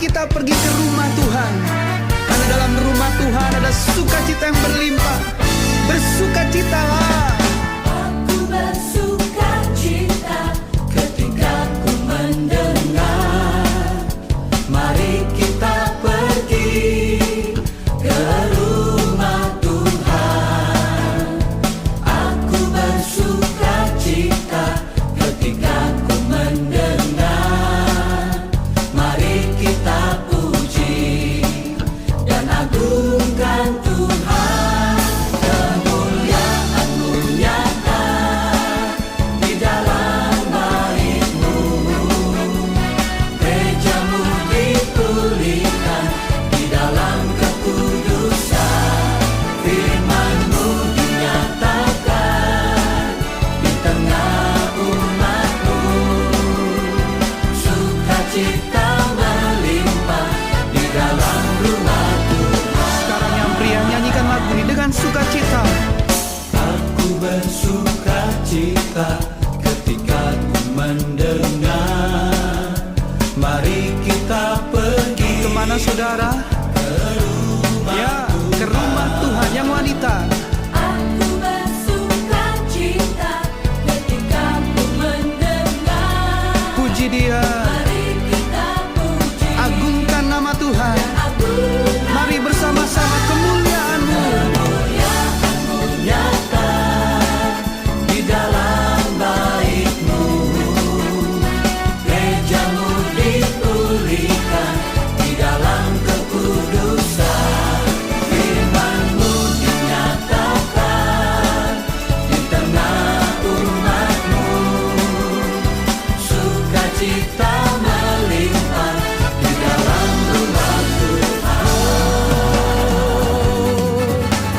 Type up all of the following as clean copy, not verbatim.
kita pergi ke rumah Tuhan, karena dalam rumah Tuhan ada sukacita yang berlimpah. Bersukacitalah. Aku bersukacita ketika ku mendengar, mari kita pergi ke rumah Tuhan. Aku bersukacita ketika ku mendengar, mari kita puji dan agungkan Tuhan. Kemuliaan-Mu nyata di dalam bait-Mu, gereja-Mu dipulihkan di dalam kekudusan. Firman-Mu dinyatakan di tengah umat-Mu, sukacita melimpah di dalam rumah Tuhan. Sekarang yang pria, nyanyikan lagu ini dengan sukacita. Aku bersukacita ketika ku mendengar, mari kita pergi. Kemana saudara? Ya, ke rumah Tuhan yang wanita. Aku bersukacita ketika ku mendengar, Puji Dia, mari kita puji agungkan nama Tuhan. agungkan Mari bersama-sama kemuliaan-Mu. kemuliaan-Mu nyata di dalam bait-Mu, gereja-Mu dipulihkan di dalam kekudusan. Firman-Mu dinyatakan di tengah umat-Mu, sukacita melimpah di dalam rumah Tuhan.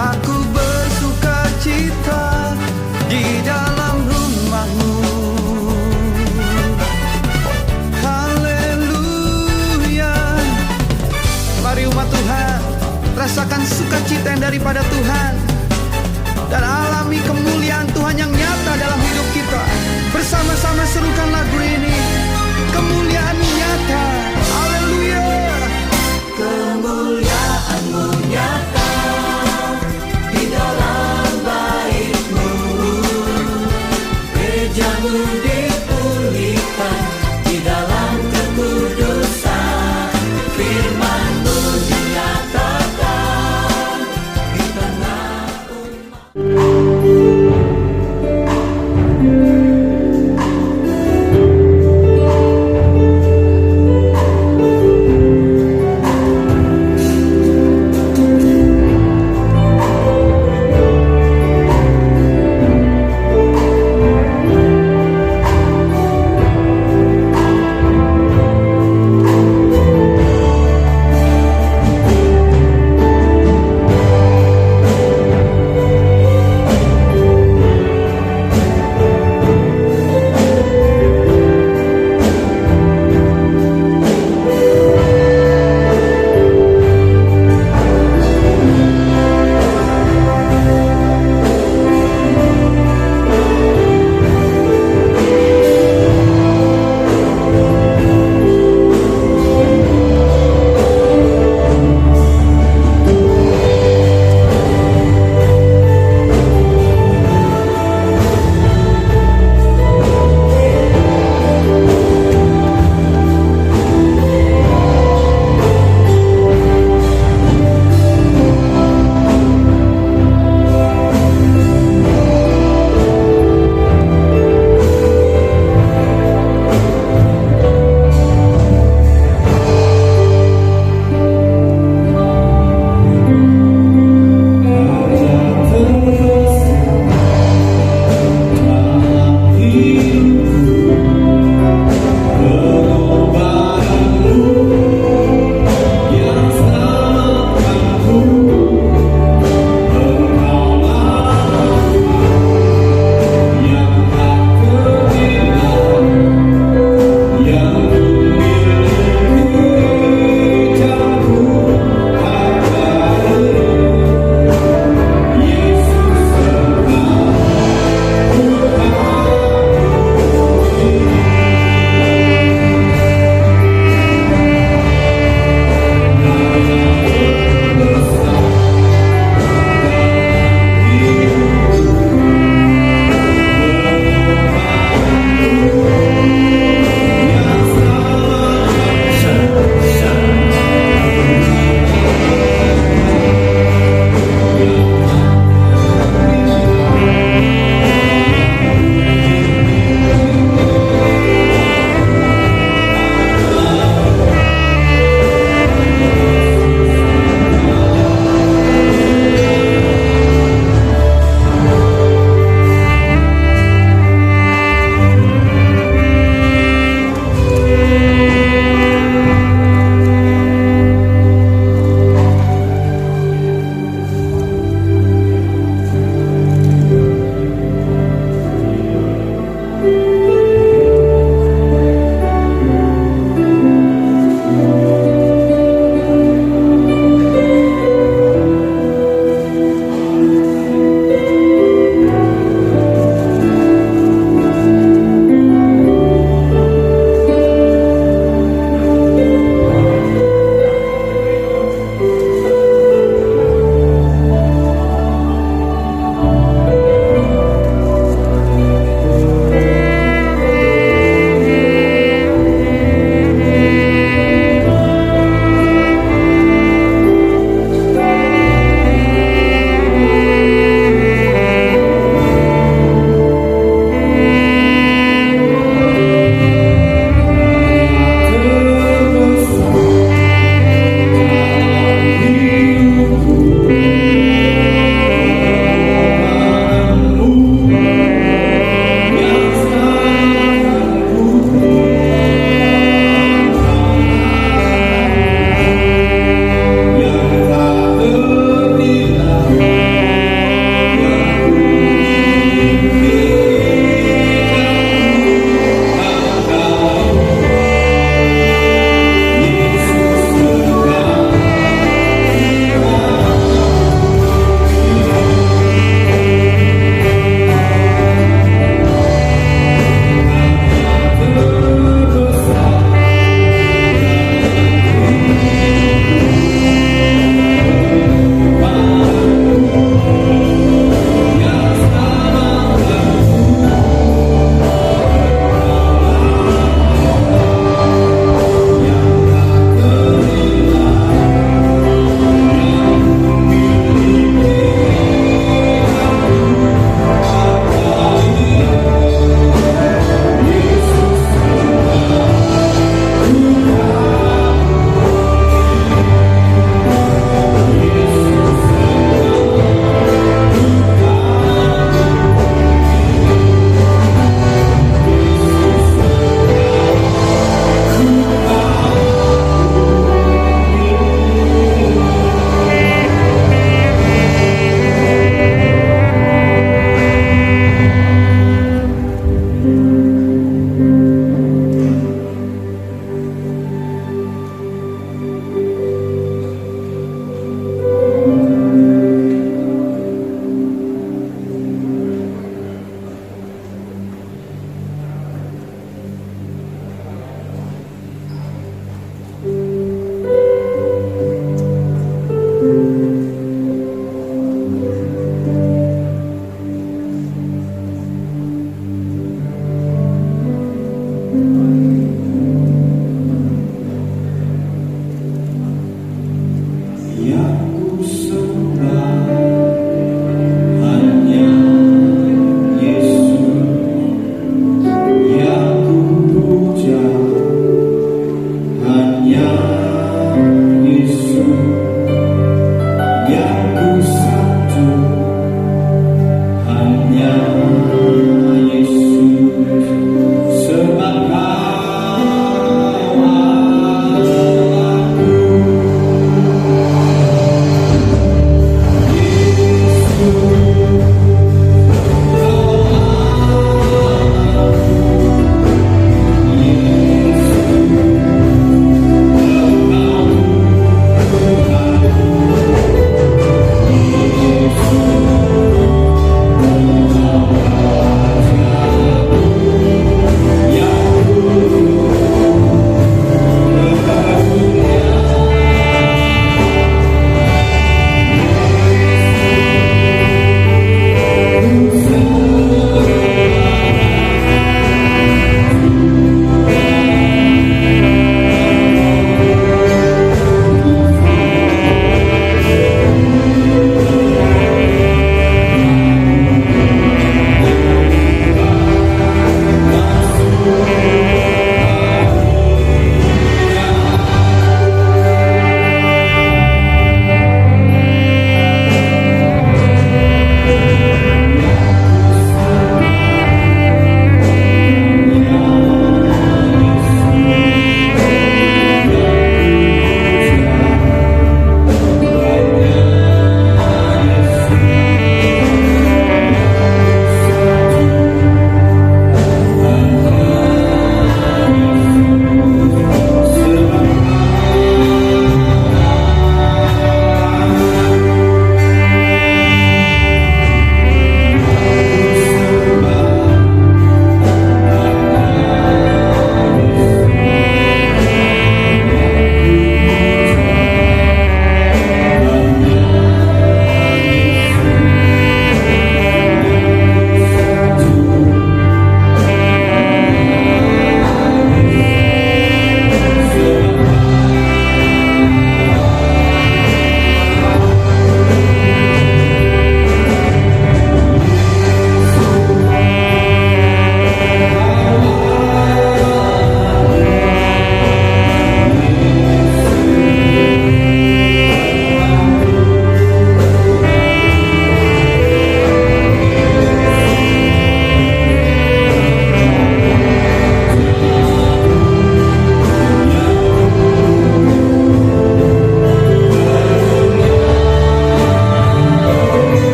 Aku bersukacita di dalam rumah-Mu. Haleluya. Mari umat Tuhan, rasakan sukacita yang daripada Tuhan dan alami kemuliaan Tuhan yang nyata dalam hidup kita. Bersama-sama serukan lagu ini. Kemuliaan nyata. Haleluya. Kemuliaan-Mu nyata di dalam bait-Mu, gereja-Mu dipulihkan di dalam kekudusan. Firman-Mu dinyatakan di tengah umat.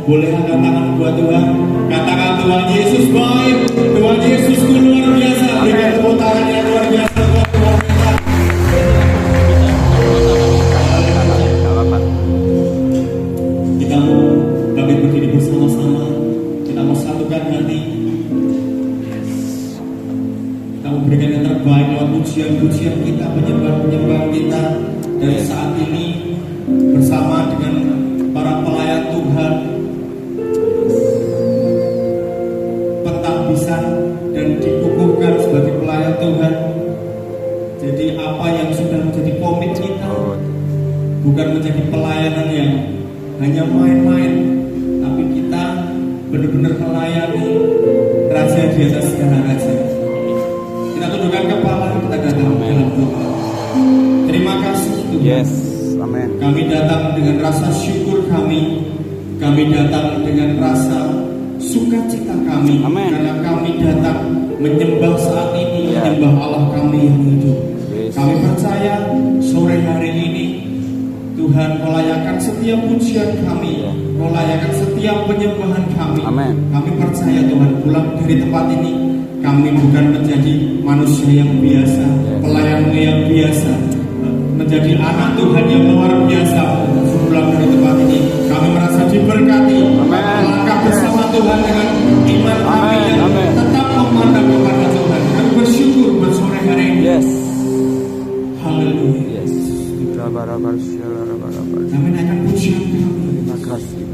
Boleh angkat tangan buat Tuhan. Katakan Tuhan Yesus baik, Tuhan Yesusku luar biasa. Berikan tepuk tangan yang luar biasa buat Tuhan kita. Kita mau kami berdiri bersama-sama. Kita mau satukan hati. Kita mau berikan yang terbaik lewat pujian-pujian kita, penyembahan-penyembahan kita dari saat ini bersama dengan para pelayan Tuhan. Dan dikukuhkan sebagai pelayan Tuhan. Jadi apa yang sudah menjadi komit kita bukan menjadi pelayanan yang hanya main-main, tapi kita benar-benar melayani Raja di atas segala raja. Kita tundukkan kepala, kita datang dalam doa. Terima kasih Tuhan. Yes, amin. Kami datang dengan rasa syukur kami datang dengan rasa sukacita kami. Amen. Karena kami datang menyembah saat ini, menyembah Allah kami yang hidup. Yes. Kami percaya sore hari ini Tuhan melayakkan setiap pujian kami, melayakkan setiap penyembahan kami. Amen. Kami percaya Tuhan pulang dari tempat ini kami bukan menjadi manusia yang biasa, pelayan-Mu yang biasa, menjadi anak Tuhan yang luar biasa. Pulang dari tempat ini kami merasa diberkati, melangkah bersama Tuhan dengan iman kami yang tetap memandang kepada Tuhan. Kami bersyukur buat sore hari ini. Yes. Haleluya. Yes. Kami naikkan pujian kami. Terima kasih.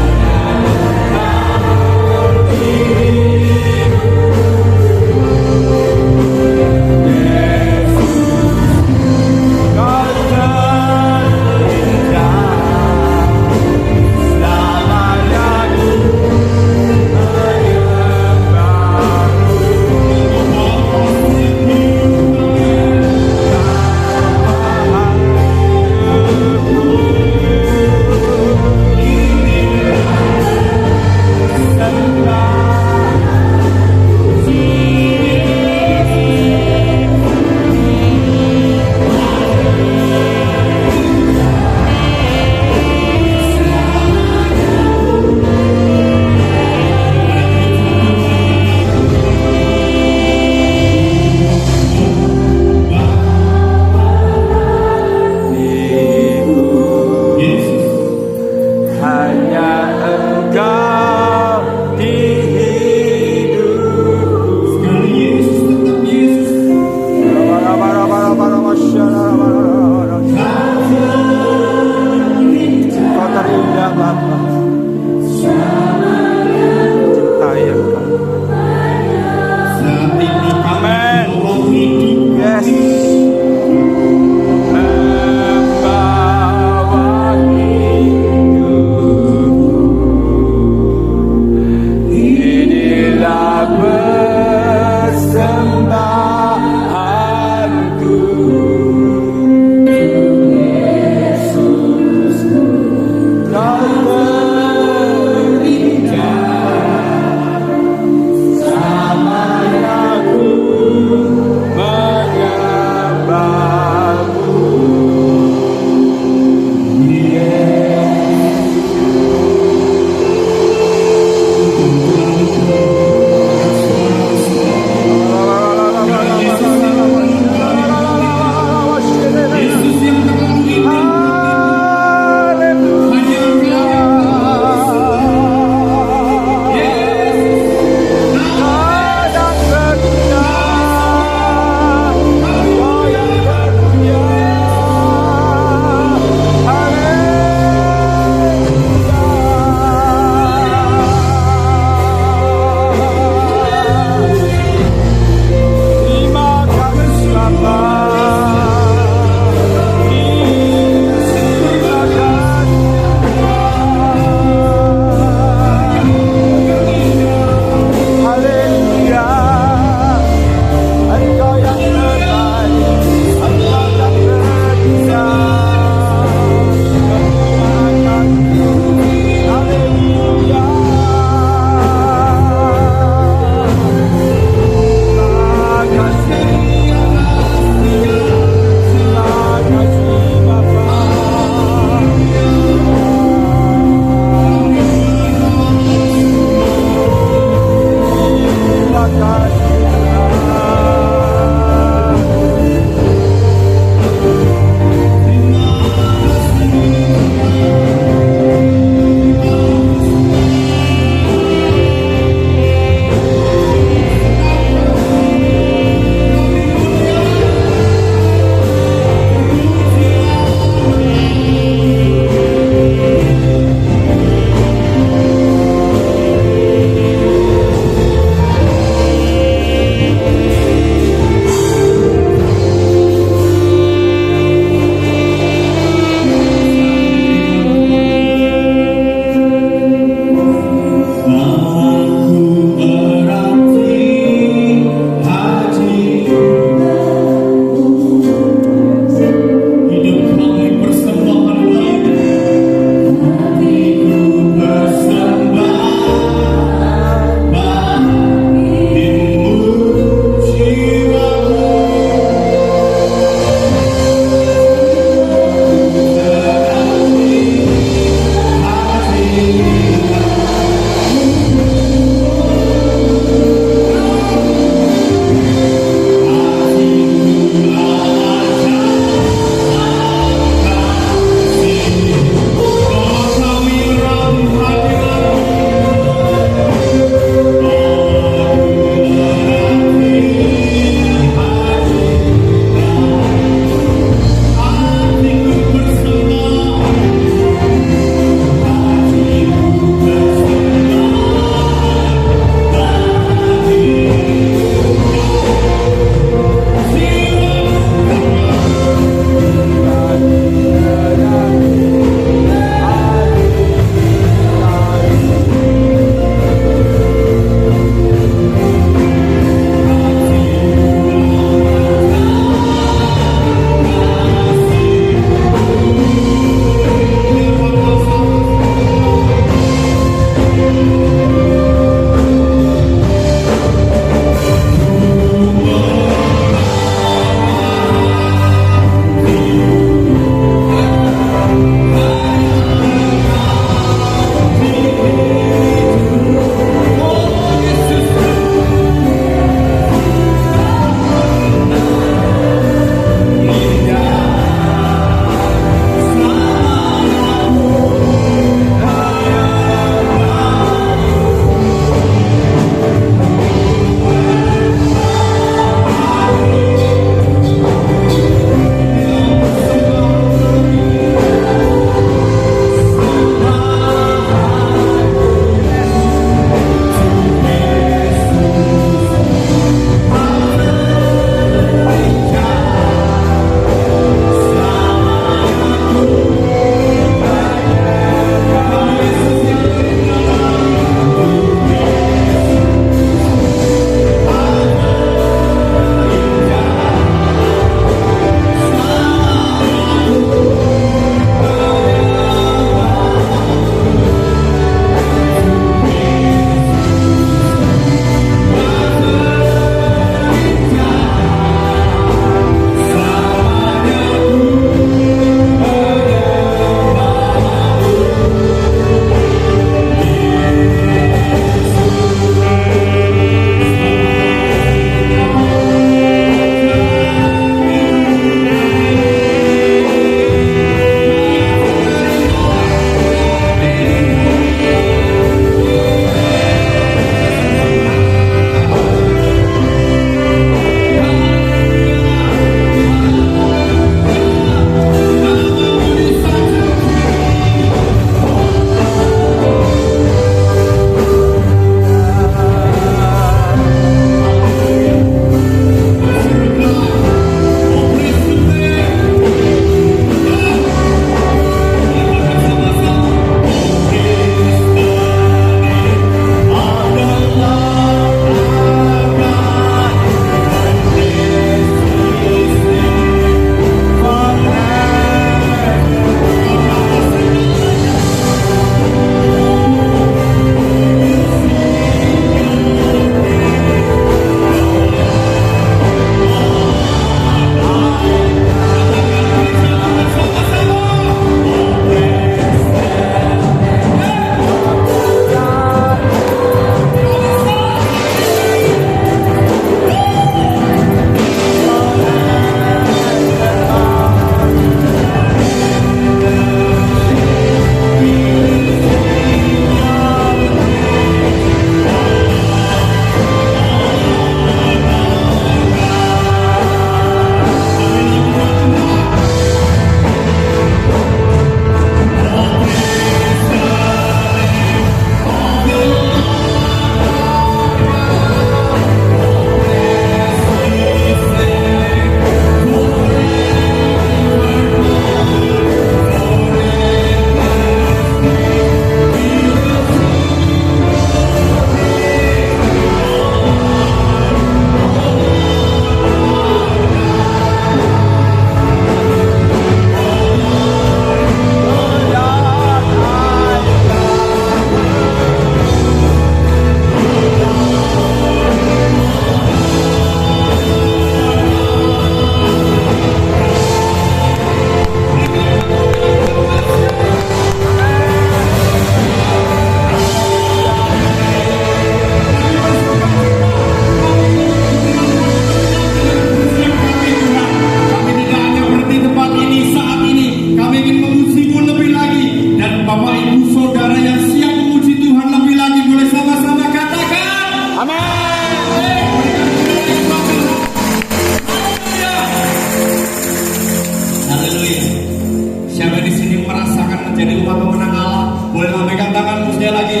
sekali lagi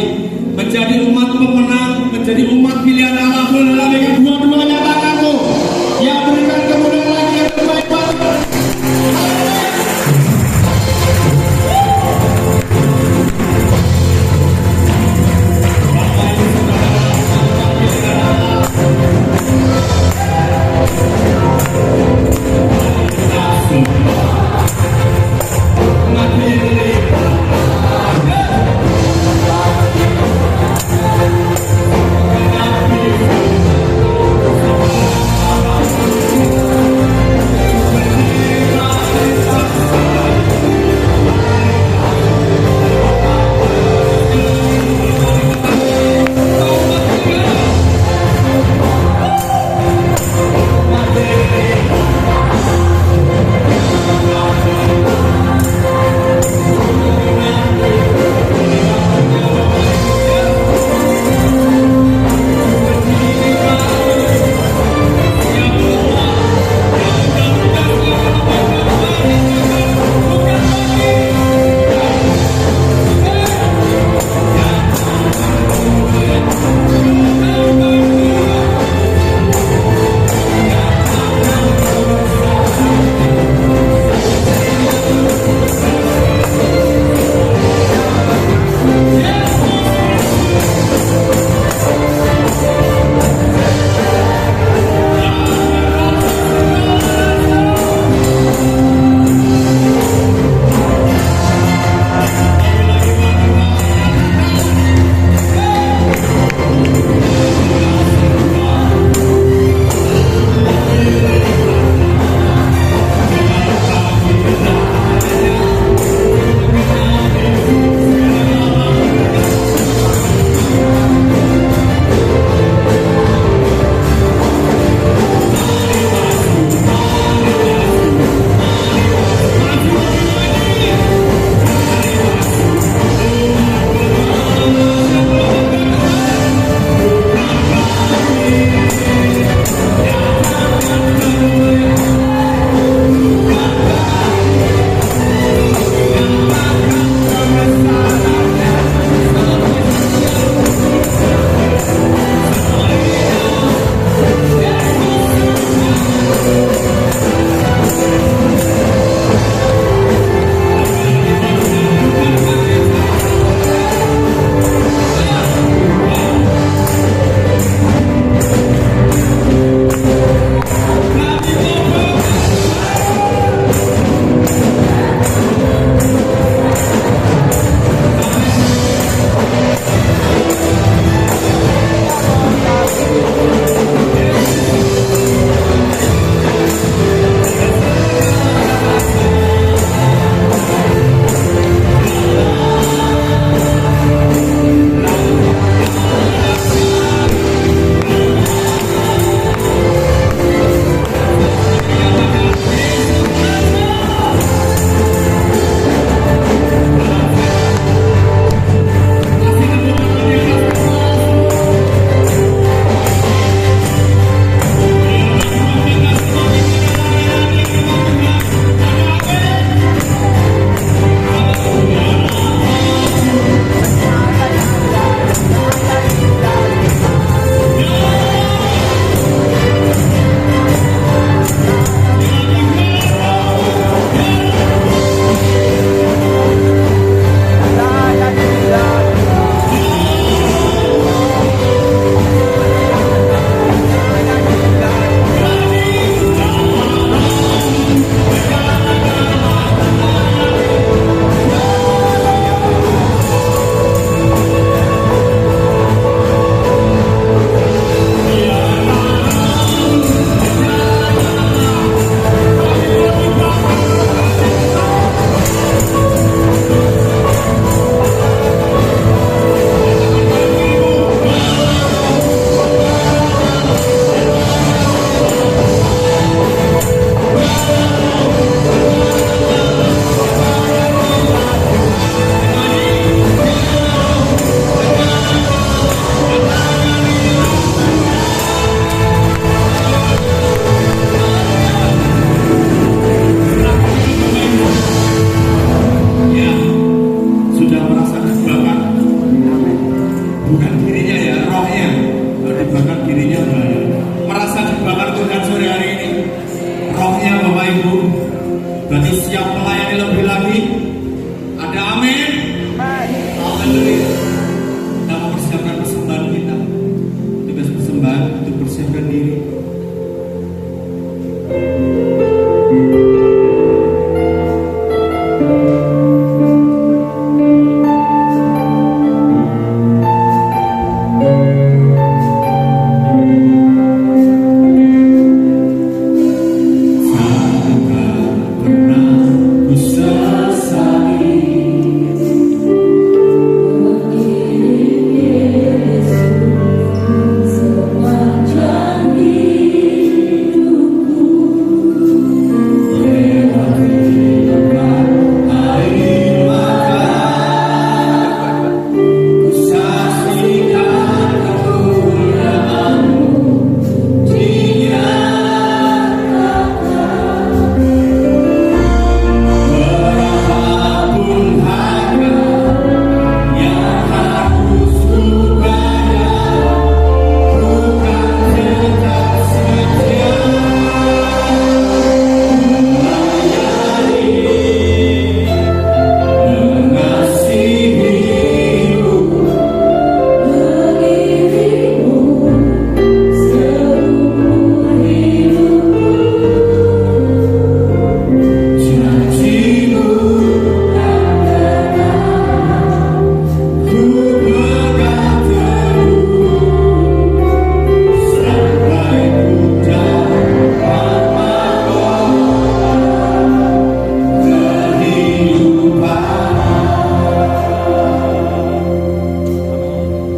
menjadi umat pemenang, menjadi umat pilihan Allah. Boleh lagi kedua-duanya tanganmu yang berikan kemudahan lagi yang terbaik buat menunjukkan dirinya baik. Merasa dibakar Tuhan sore hari ini. Rohnya Bapak Ibu. Berarti siap melayani lebih lagi. Ada amin. Haleluya. Kita mempersiapkan persembahan kita. Tugas persembahan untuk persiapkan diri.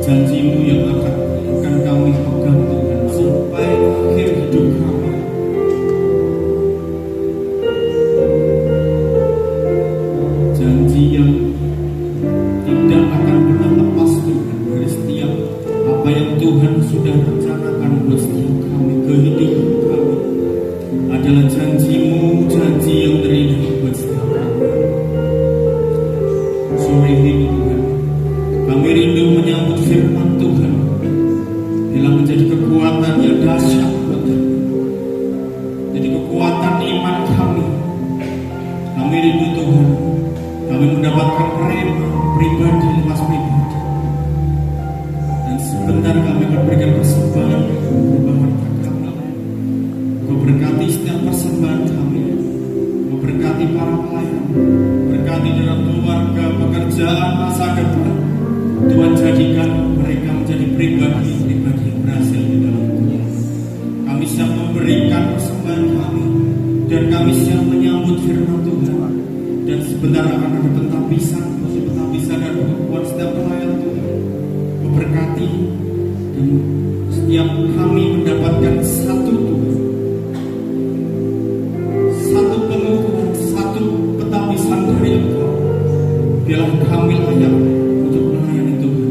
Janji-Mu yang akan kami pegang Tuhan sampai akhir hidup kami. Janji yang tidak akan pernah lepas Tuhan dari setiap apa yang Tuhan sudah rencanakan buat setiap kami, kehidupan kami adalah janji-Mu, janji yang terindah buat setiap kami. Sore ini Tuhan, kami rindu menyambut firman Tuhan bila menjadi kekuatan yang dahsyat buat kami. Jadi kekuatan iman kami. Kami rindu Tuhan, kami mendapatkan rema pribadi lepas pribadi. Dan sebentar kami akan berikan persembahan berupa harta kami. Kau berkati setiap persembahan kami. Kau berkati para pelayan, berkati dalam keluarga, pekerjaan, masa depan. Tuhan jadikan mereka menjadi pribadi-pribadi yang berhasil di dalam Tuhan. Kami siap memberikan persembahan kami dan kami siap menyambut firman Tuhan. Dan sebentar akan ada pentapisan dan buat setiap pelayan Tuhan. Memberkati dan setiap kami mendapatkan satu Tuhan, satu pengukuhan, satu pentapisan dari Engkau. Biarlah kami layak untuk melayani Tuhan.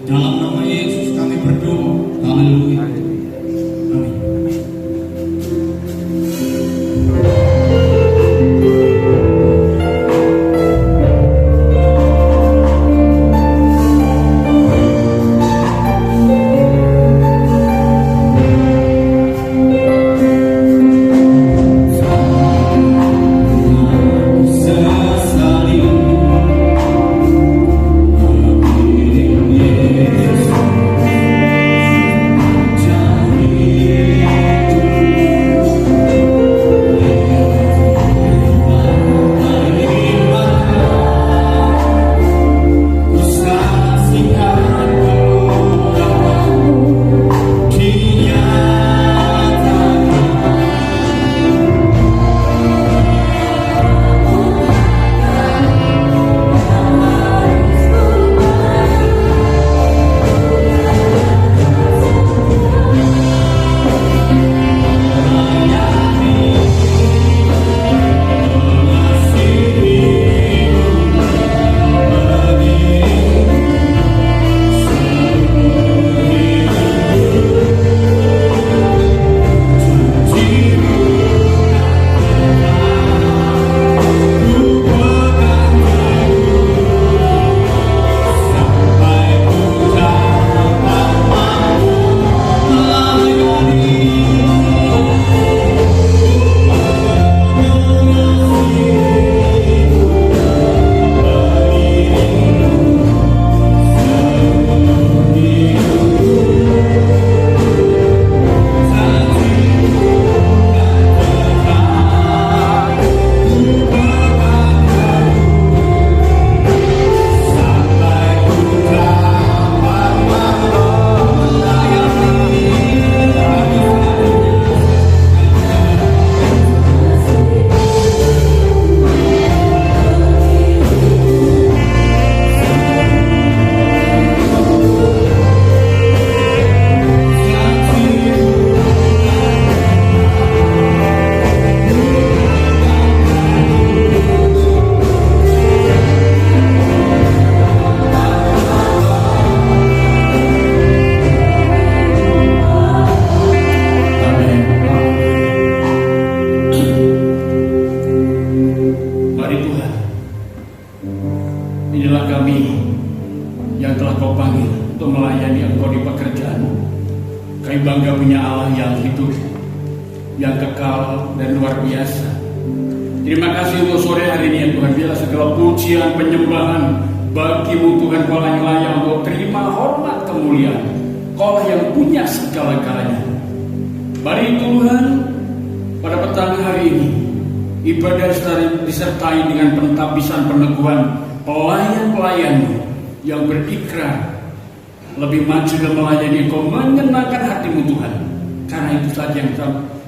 Dalam nama Yesus kami berdoa. Haleluya. Amin. yang telah Kau panggil untuk melayani Engkau di pekerjaanmu. Kami bangga punya Allah yang hidup, yang kekal dan luar biasa. Terima kasih untuk sore hari ini ya Tuhan. Biarlah segala pujian, penyembahan bagi-Mu Tuhan, Kau yang layak untuk terima hormat kemuliaan. Kau yang punya segala-galanya. Mari Tuhan, pada petang hari ini ibadah disertai dengan pentabisan peneguhan pelayan-pelayan-Mu yang berikrar lebih maju dan melayani Kau, menyenangkan hati-Mu Tuhan. Karena itu saja yang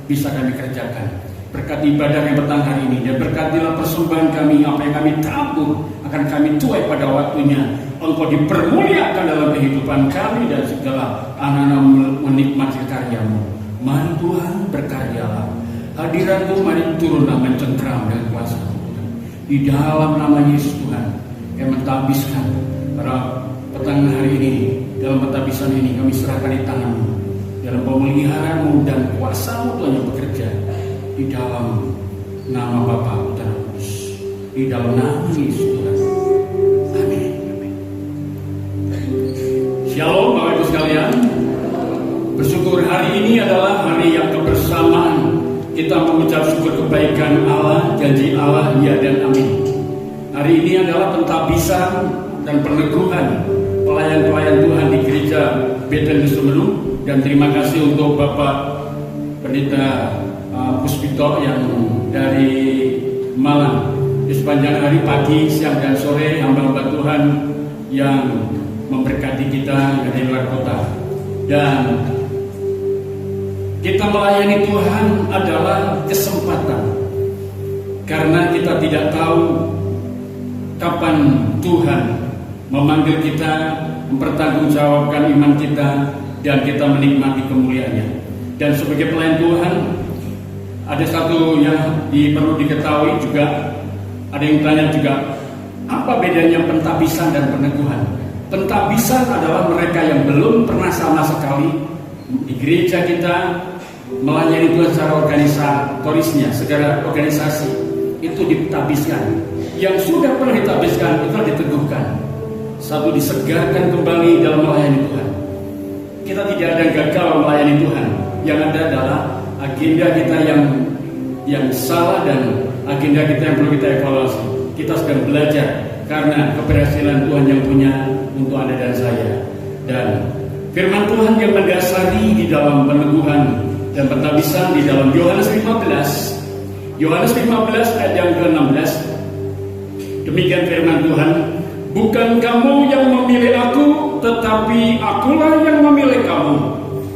bisa kami kerjakan. Berkati ibadah yang petang hari ini, dan berkatilah persembahan kami, apa yang kami tabur akan kami tuai pada waktunya. Engkau dipermuliakan dalam kehidupan kami dan segala anak-anak menikmati karya-Mu. Mari Tuhan berkaryalah. Hadirat-Mu mari turunlah mencengkram dengan kuasa-Mu di dalam nama Yesus Tuhan. Yang mentabiskan pada petang hari ini, dalam pentabisan ini kami serahkan di tangan-Mu, dalam pemeliharaan-Mu dan kuasa-Mu Tuhan yang bekerja di dalam nama Bapa, Putra, dan Roh Kudus, di dalam nama Yesus Tuhan. Amin. Shalom Bapak Ibu sekalian. Bersyukur hari ini adalah hari yang kebersamaan kita mengucap syukur kebaikan Allah, janji Allah, ya dan amin. Hari ini adalah pentabisan dan peneguhan pelayan-pelayan Tuhan di gereja Bethlehem Sumeneb, dan terima kasih untuk Bapak Pendeta Puspito yang dari Malang. Di sepanjang hari, pagi, siang dan sore, hamba-hamba Tuhan yang memberkati kita dari luar kota. Dan kita melayani Tuhan adalah kesempatan, karena kita tidak tahu kapan Tuhan memanggil kita, mempertanggungjawabkan iman kita, dan kita menikmati kemuliaannya. Dan sebagai pelayan Tuhan, ada satu yang perlu diketahui juga. Ada yang tanya juga, apa bedanya pentabisan dan peneguhan? Pentabisan adalah mereka yang belum pernah sama sekali di gereja kita melayani Tuhan secara organisatorisnya, secara organisasi, itu ditabiskan. Yang sudah pernah ditabiskan itu diteguhkan. Satu, disegarkan kembali dalam melayani Tuhan. Kita tidak ada yang gagal melayani Tuhan. Yang ada adalah agenda kita yang salah dan agenda kita yang perlu kita evaluasi. Kita sedang belajar karena keberhasilan Tuhan yang punya untuk Anda dan saya. Dan firman Tuhan yang mendasari di dalam peneguhan dan pentabisan di dalam Yohanes 15. Yohanes 15 ayat yang ke-16. Demikian firman Tuhan, bukan kamu yang memilih aku, tetapi akulah yang memilih kamu.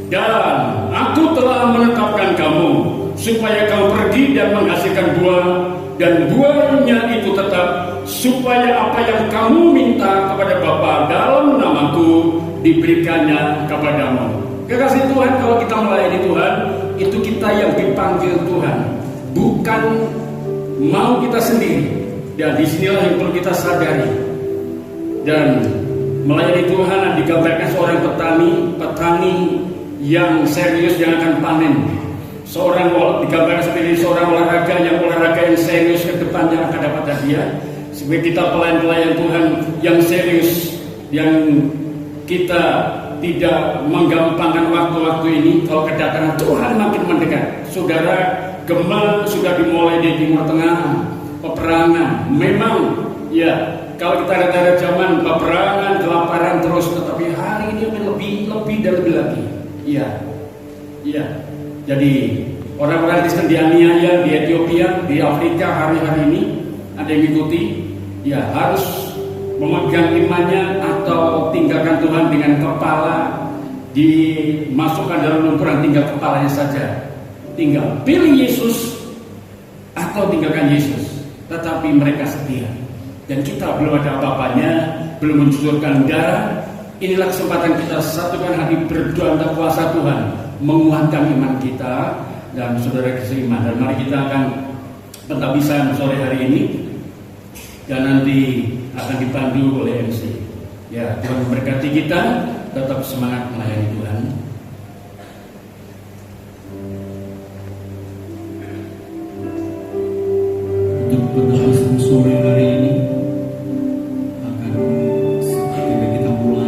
Dan aku telah menetapkan kamu supaya kamu pergi dan menghasilkan buah, dan buahnya itu tetap, supaya apa yang kamu minta kepada Bapa dalam namaku diberikannya kepadamu. Kekasih Tuhan, kalau kita melayani Tuhan, itu kita yang dipanggil Tuhan, bukan mau kita sendiri. Dan disinilah yang perlu kita sadari. Dan melayani Tuhan digambarkan seorang petani yang serius yang akan panen. Digambarkan seperti seorang olahraga yang serius ke depannya akan dapat hadiah. Sebagai kita pelayan-pelayan Tuhan yang serius, yang kita tidak menggampangkan waktu-waktu ini. Kalau kedatangan Tuhan makin mendekat, saudara, gema sudah dimulai di Timur Tengah, peperangan. Memang ya, kalau kita ada zaman peperangan, kelaparan terus, tetapi hari ini lebih dan lebih lagi. Iya. Jadi orang-orang Kristen dianiaya di Ethiopia, di Afrika hari-hari ini, ada yang mengikuti, ya harus memegang imannya atau tinggalkan Tuhan dengan kepala dimasukkan dalam lungkuran, tinggal kepalanya saja. Tinggal pilih Yesus atau tinggalkan Yesus. Tetapi mereka setia. Dan kita belum ada apa-apanya, belum mencucurkan darah. Inilah kesempatan kita satukan hati, berdoa minta kuasa Tuhan menguatkan iman kita dan saudara keseiman. Dan mari kita akan pentabisan sore hari ini, dan nanti akan dipandu oleh MC. Ya, Tuhan memberkati kita, tetap semangat melayani Tuhan. Untuk pentabisan sore hari ini akan segera kita mulai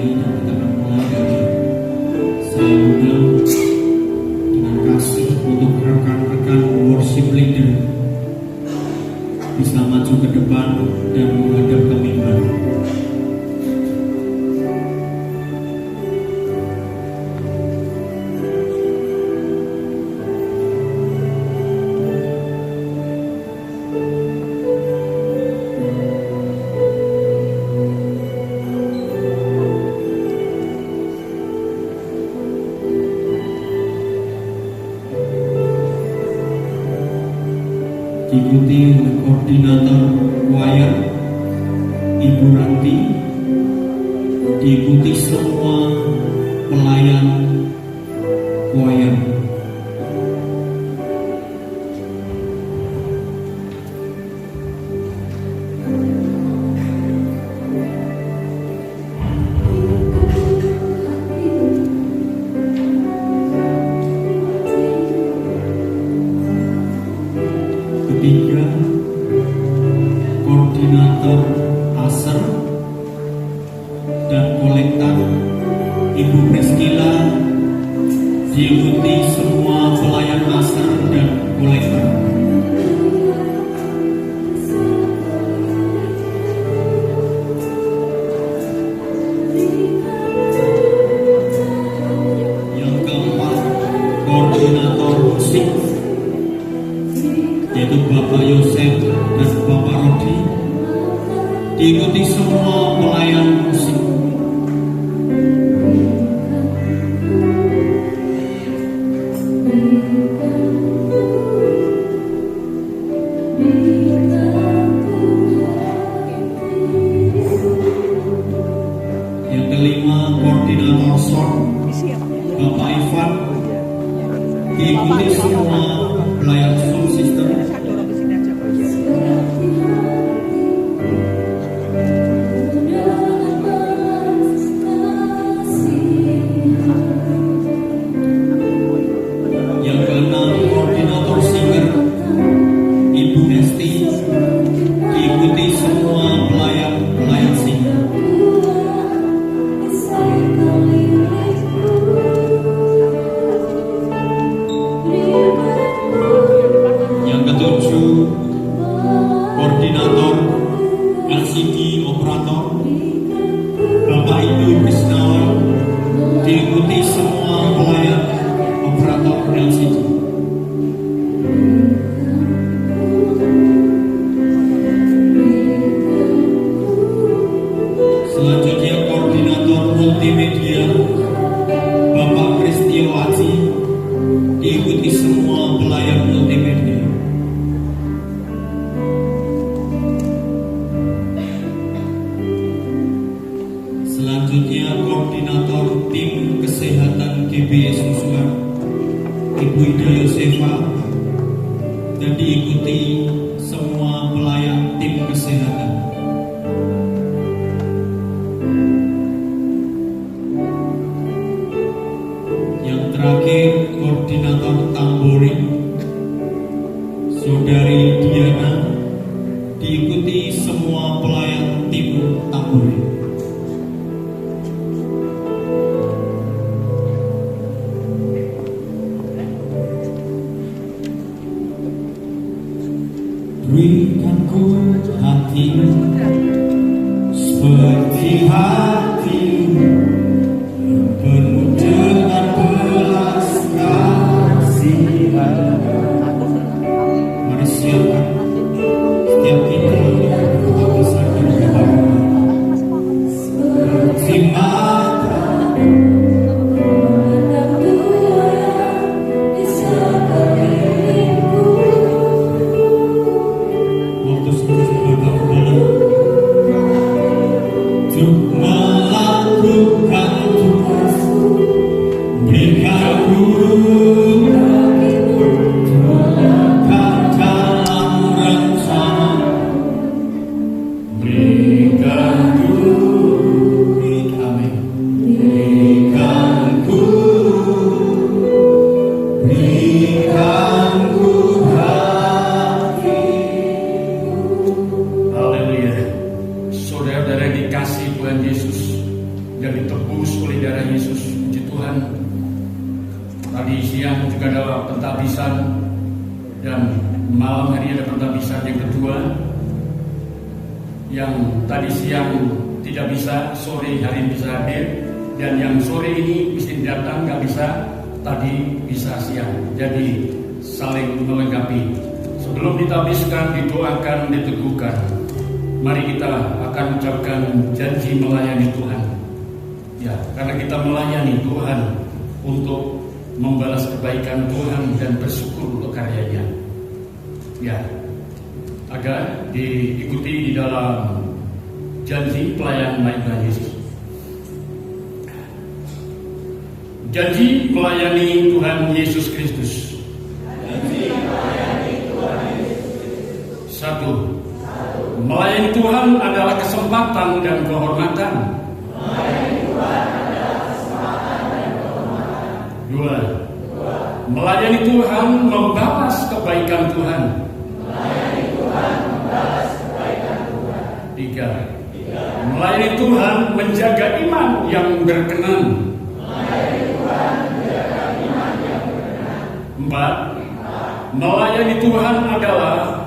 diikuti oleh koordinator choir Ibu Ranti, diikuti semua pelayan choir. Ketiga, koordinator aser dan kolektor Ibu Priscilla, diikuti semua pelayan aser dan kolektor. Yang keempat, koordinator musik, yaitu Bapak Yosef dan Bapak Rodi, diikuti semua pelayan musik. Yang kelima, koordinator sound Bapak Ivan, diikuti semua pelayan sound system. Yang keenam, koordinator singer Ibu Esti, diikuti semua pelayan singer. Yang ketujuh, koordinator LCD operator Bapak Ibu Krisnawan, diikuti semua pelayan operator LCD. Selanjutnya, koordinator multimedia Bapak Kristio Aji, diikuti semua pelayan multimedia. Selanjutnya, koordinator tim kesehatan GBS Susulan Ibu Ida Yosefa, dan diikuti semua pelayan tim kesehatan. Yang terakhir, koordinator tambori Saudari Diana, diikuti semua pelayan tim tambori. Berikanku hati seperti hatimu, penuh dengan belas kasihan. Mari siapkan setiap kita untuk bisa berdoa. Seperti mata untuk melakukan tugasku, berikan dalam rencana, berikan amin, berikan hati. Haleluya. Saudara-saudara yang dikasih Tuhan Yesus dan ditebus oleh darah Yesus, puji Tuhan. Tadi siang juga ada pentabisan dan malam hari ada pentabisan yang kedua. Yang tadi siang tidak bisa, sore hari ini bisa hadir, dan yang sore ini mesti datang nggak bisa, tadi bisa siang. Jadi saling melengkapi. Sebelum ditabiskan, didoakan, diteguhkan, mari kita akan ucapkan janji melayani Tuhan. Ya, karena kita melayani Tuhan untuk membalas kebaikan Tuhan dan bersyukur untuk karyanya. Ya, agar diikuti di dalam janji pelayanan Tuhan Yesus. Janji melayani Tuhan Yesus Kristus. Satu, melayani Tuhan adalah kesempatan dan kehormatan. Dua, melayani Tuhan membalas kebaikan Tuhan. Tiga, melayani Tuhan menjaga iman yang berkenan. Empat, melayani Tuhan adalah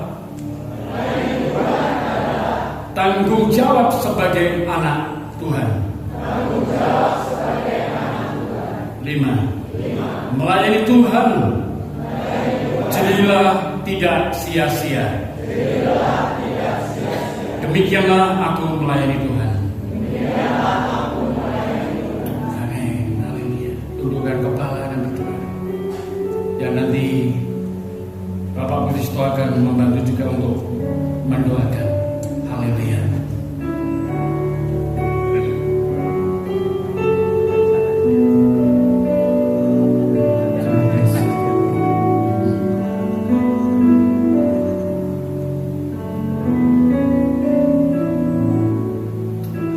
tanggung jawab sebagai anak Tuhan. Lima, melayani Tuhan jadilah tidak sia-sia. Demikianlah aku melayani Tuhan. Amin. Haleluya. Tundukkan kepala dan berdoa. Dan nanti Bapak Kristo akan membantu juga untuk mendoakan. Haleluya.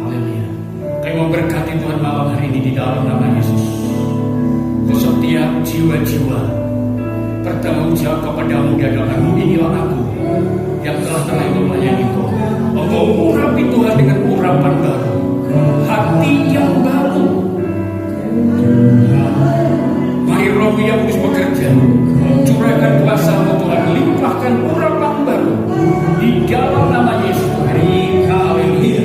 Haleluya. Kami memberkati Tuhan malam hari ini di dalam nama Yesus. Setiap jiwa-jiwa bertanggung jawab kepadamu di hadapanmu, inilah aku yang telah terlanjur melayani Engkau. Engkau urapi Tuhan dengan urapan baru, hati yang baru. Mari Roh yang Kudus bekerja, curahkan kuasa-Mu Tuhan, limpahkan urapan baru di dalam nama Yesus Tuhan. Haleluya.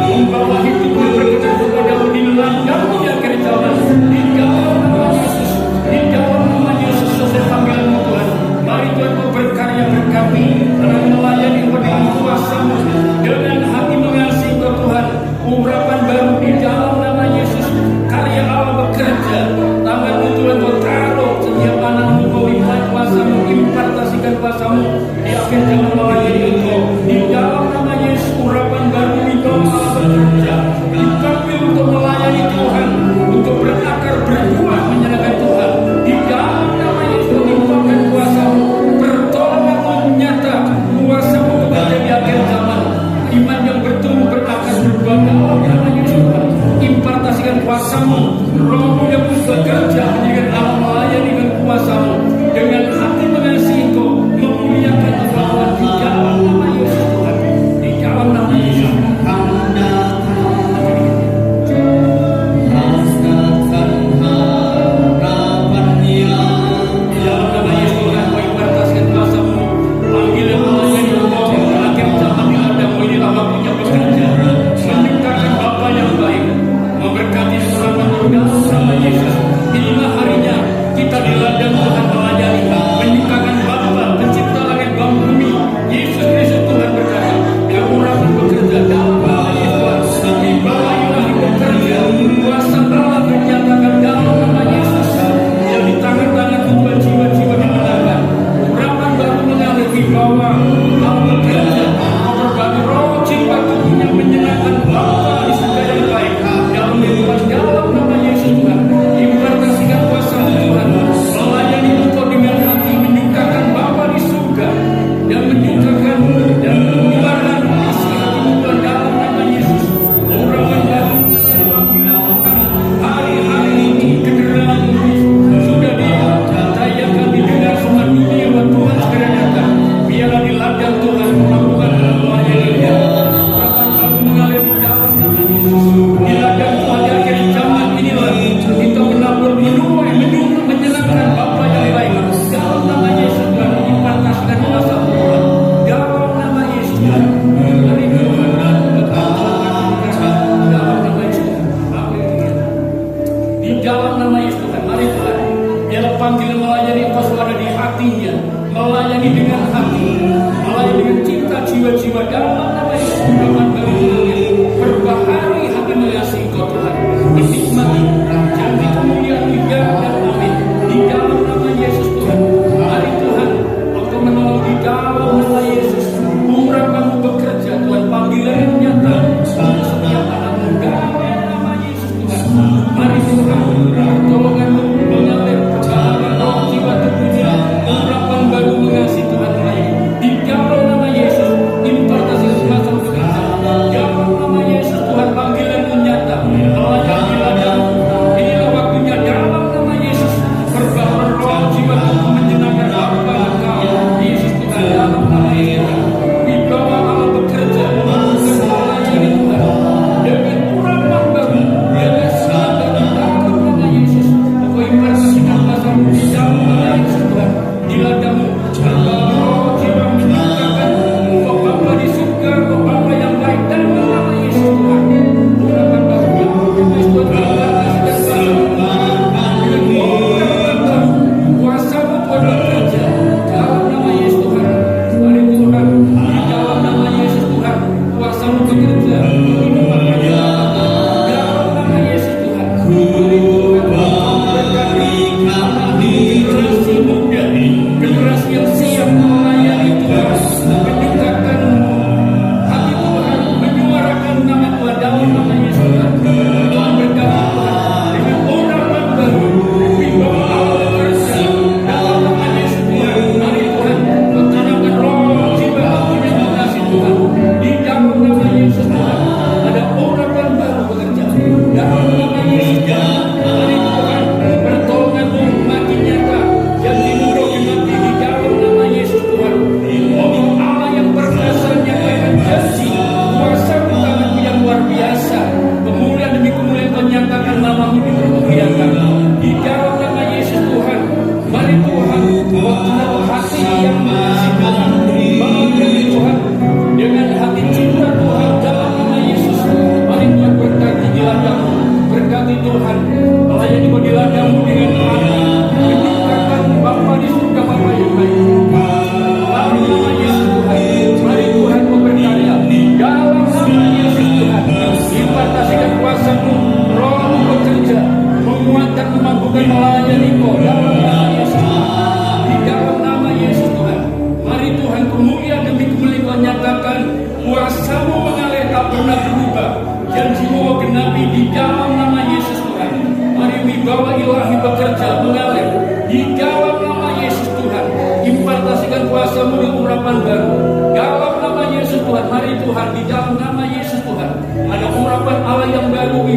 Membawa hidup yang berkenan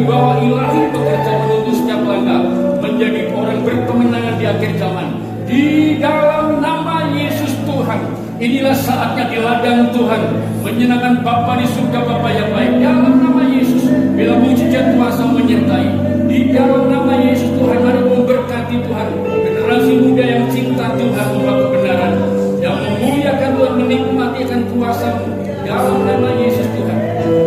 wibawa ilahi bekerja menuntun setiap langkah menjadi orang berkemenangan di akhir zaman. Di dalam nama Yesus Tuhan, inilah saatnya di ladang Tuhan menyenangkan Bapa di surga, Bapa yang baik. Dalam nama Yesus, bila mujizat kuasa menyertai. Di dalam nama Yesus Tuhan, mari memberkati Tuhan generasi muda yang cinta Tuhan, membawa kebenaran, yang memuliakan Tuhan, menikmati akan kuasa-Mu. Dalam nama Yesus Tuhan,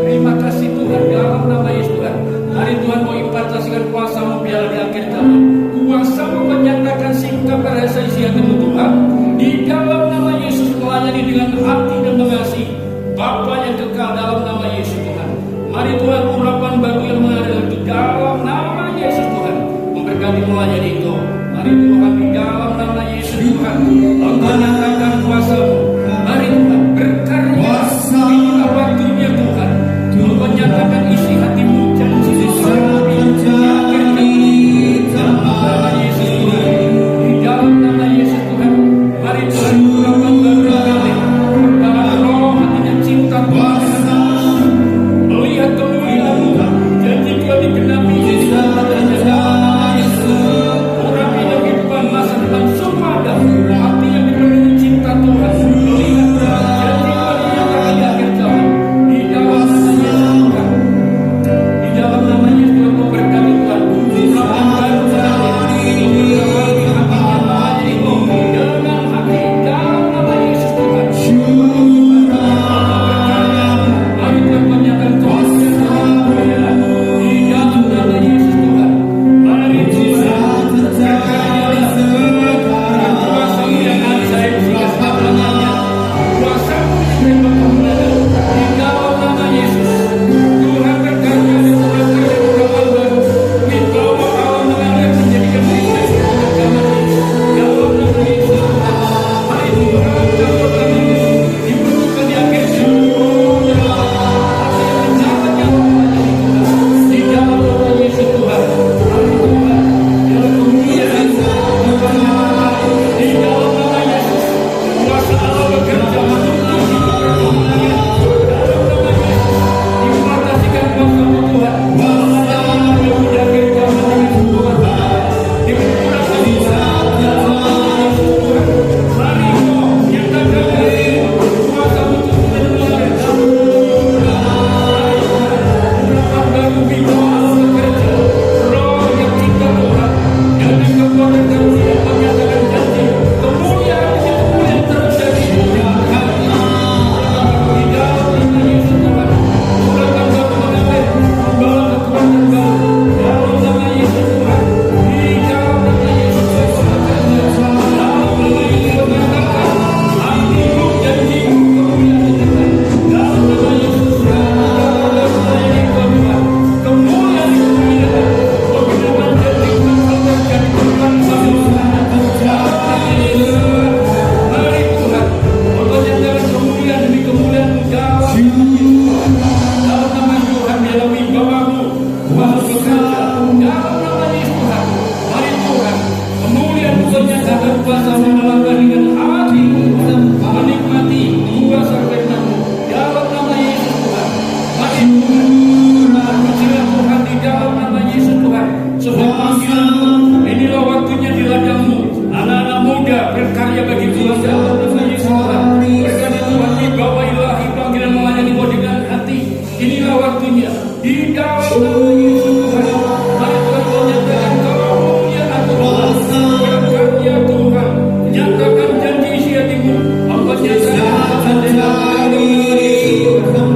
terima kasih Tuhan. Dalam nama Yesus Tuhan, hari Tuhan mau impartasikan kuasa-Mu biarlah di akhir zaman. Kuasa-Mu menyatakan sikap rasa isi hati-Mu Tuhan. Di dalam nama Yesus melayani dengan hati dan mengasihi Bapa yang kekal. Dalam nama Yesus Tuhan, mari Tuhan urapan baru yang mengalir itu dalam nama Yesus Tuhan memberkati melayani itu. Mari Tuhan di dalam nama Yesus Tuhan Engkau nyatakan kuasa-Mu. Mari Tuhan berkarya. Inilah waktunya Tuhan Engkau nyatakan isi hati-Mu janji Tuhan di akhir zaman. Dalam nama Yesus Tuhan, di dalam nama Yesus Tuhan, mari Tuhan urapan baru mengalir. Dalam roh hatinya cinta Tuhan melihat kemuliaan-Mu. Janji Tuhan digenapi di dalam nama Yesus. Orang hidup kehidupan masa depan semua ada hati yang dipenuhi cinta Tuhan. Melihat janji Tuhan dinyatakan di akhir zaman. Di dalam nama Yesus Tuhan, di dalam nama Yesus Tuhan memberkati Tuhan. Urapan baru mengalir. Memberkati hatinya melayani Engkau dengan hati. Dalam nama Yesus Tuhan. Mari Tuhan menyatakan kuasa di dalam nama Yesus Tuhan. Mari Tuhan berkarya dengan kuasa-Mu yang ajaib sehingga selamanya kuasa-Mu yang berkemenangan di dalam nama Yesus. Tuhan berkarya dan berkarya urapan baru. Wibawa Allah mengalir menjadikan kita zaman ini. Dalam nama Yesus Tuhan, mari Tuhan campurkan ini dibutuhkan di akhir zaman. Apa yang mencatat yang melayani Tuhan di dalam nama Yesus Tuhan. Mari Tuhan dalam kemuliaan Tuhan di dalam nama Yesus. Kuasa Allah bekerja menuntun hidup perkembangan. Dalam nama Yesus dimanifestasikan kuasa-Mu Tuhan. Melayani di akhir zaman dengan hubungan diperkurangkan Tuhan. Dalam nama Yesus Tuhan, mari Engkau nyatakan kuasa-Mu Tuhan mengalir. Urapan baru wibawa Allah bekerja. Roh yang cinta Tuhan yang dikekuatan dia menyatakan janji kemuliaan terjadi di dalam nama Yesus Tuhan. Urapan baru mengalir membawa kekuatan baru dalam nama Yesus Tuhan. Di dalam nama Yesus Tuhan bekerja. Dalam nama Yesus menyatakan hati-Mu janji-Mu kemuliaan Tuhan. Dalam nama Yesus Tuhan melayani Tuhan. Kemuliaan kemuliaan penggenapan janji Tuhan terjadi Tuhan sampai Tuhan. Dalam nama Yesus Tuhan, mari Tuhan Engkau nyatakan kemuliaan demi kemuliaan-Mu dalam nama Yesus Tuhan. Dalam nama Tuhan dalam wibawa-Mu kuasa bekerja. Dalam nama Yesus Tuhan, mari Tuhan kemuliaan Engkau nyatakan kuasa-Mu melangkah dengan hati menikmati kuasa firman-Mu. Dalam nama Yesus Tuhan, mari Tuhan pujilah Tuhan di dalam nama Yesus Tuhan. Sebuah panggilan-Mu, inilah waktunya di ladang-Mu. Anak-anak muda berkarya bagi Tuhan. Dalam nama Yesus Tuhan, berkati Tuhan wibawa ilahi panggilan melayani Engkau dengan hati. Inilah waktunya di dalam nama Yesus Tuhan. Mari Tuhan Engkau nyatakan kemuliaan Tuhan. Berkarya Tuhan, nyatakan janji isi hati-Mu. Engkau nyatakan dalam Yesus Tuhan.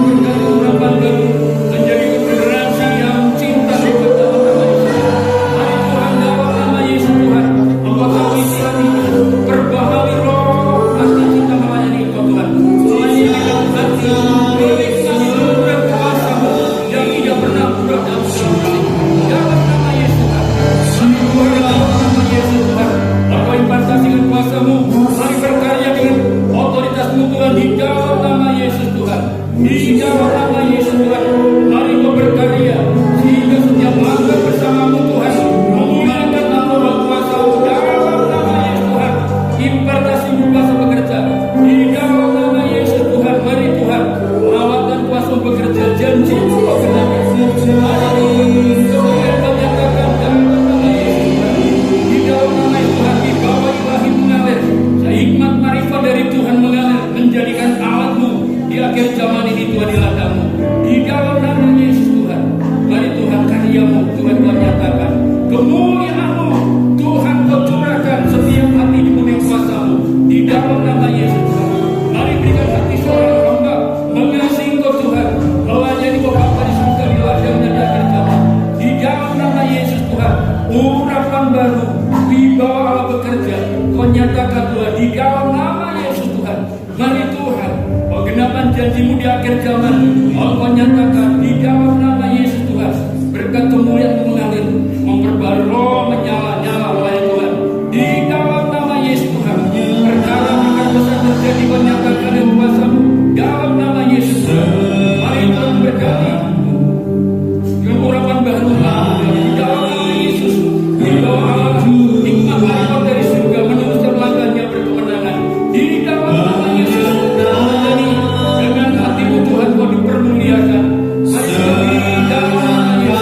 Berkati urapan baru menjadi generasi yang cinta kepada nama Yesus. Mari Tuhan dalam nama Yesus Tuhan, Engkau tahu isi hatinya. Perbaharui roh hati kita melayani Engkau Tuhan. Melayani dengan hati menikmati lembut kuasa-Mu yang tidak pernah purah dalam segala hal. Dalam nama Yesus Tuhan, mari Tuhan dalam nama Yesus Tuhan, Engkau impartasikan kuasa-Mu. Mari berkarya dengan otoritas-Mu Tuhan di dalam nama Yesus Tuhan. Di dalam nama Yesus Tuhan, mari Engkau berkarya sehingga setiap langkah bersama-Mu Tuhan memuliakan nama Roh kuasa-Mu. Dalam nama Yesus Tuhan, impartasi-Mu kuasa bekerja. Di dalam nama Yesus Tuhan, mari Tuhan lawatan kuasa bekerja janji-Mu Engkau genapi. Mari urapan baru, wibawa Allah bekerja. Kau nyatakan Tuhan di dalam nama Yesus Tuhan. Mari Tuhan, penggenapan janji-Mu di akhir zaman. Kau nyatakan di dalam nama Yesus Tuhan. Berkat kemuliaan mengalir, memperbarui roh menyala-nyala oleh Tuhan. Di dalam nama Yesus Tuhan. Perkara besar terjadi, Kau nyatakan yang kuasa-Mu. Dalam nama Yesus Tuhan. Mari Tuhan berkati. Urapan baru di dalam nama Yesus. Wibawa Allah, nikmat Allah dari surga meneruskan langkahnya berkemenangan. Di dalam nama Yesus. Jadi dengan hatimu Tuhan Kau dipermuliakan. Mari Tuhan di dalam nama Yesus.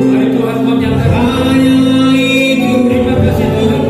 Mari Tuhan Kau nyatakan. Terima kasih Tuhan.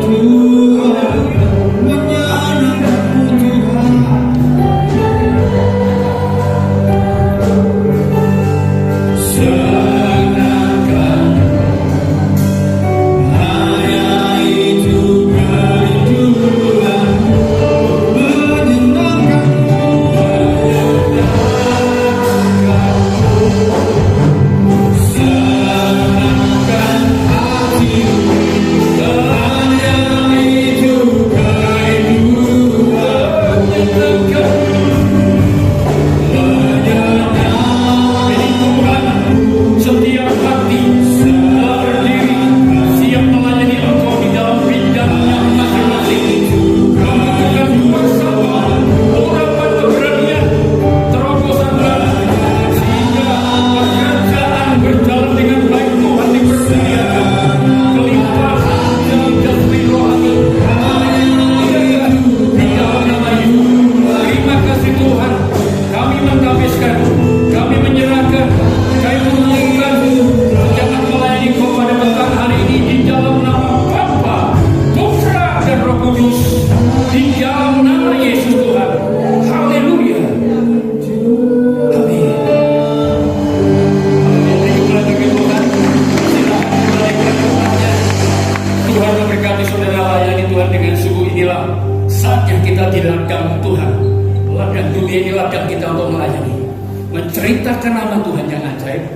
Menceritakan nama Tuhan yang ajaib.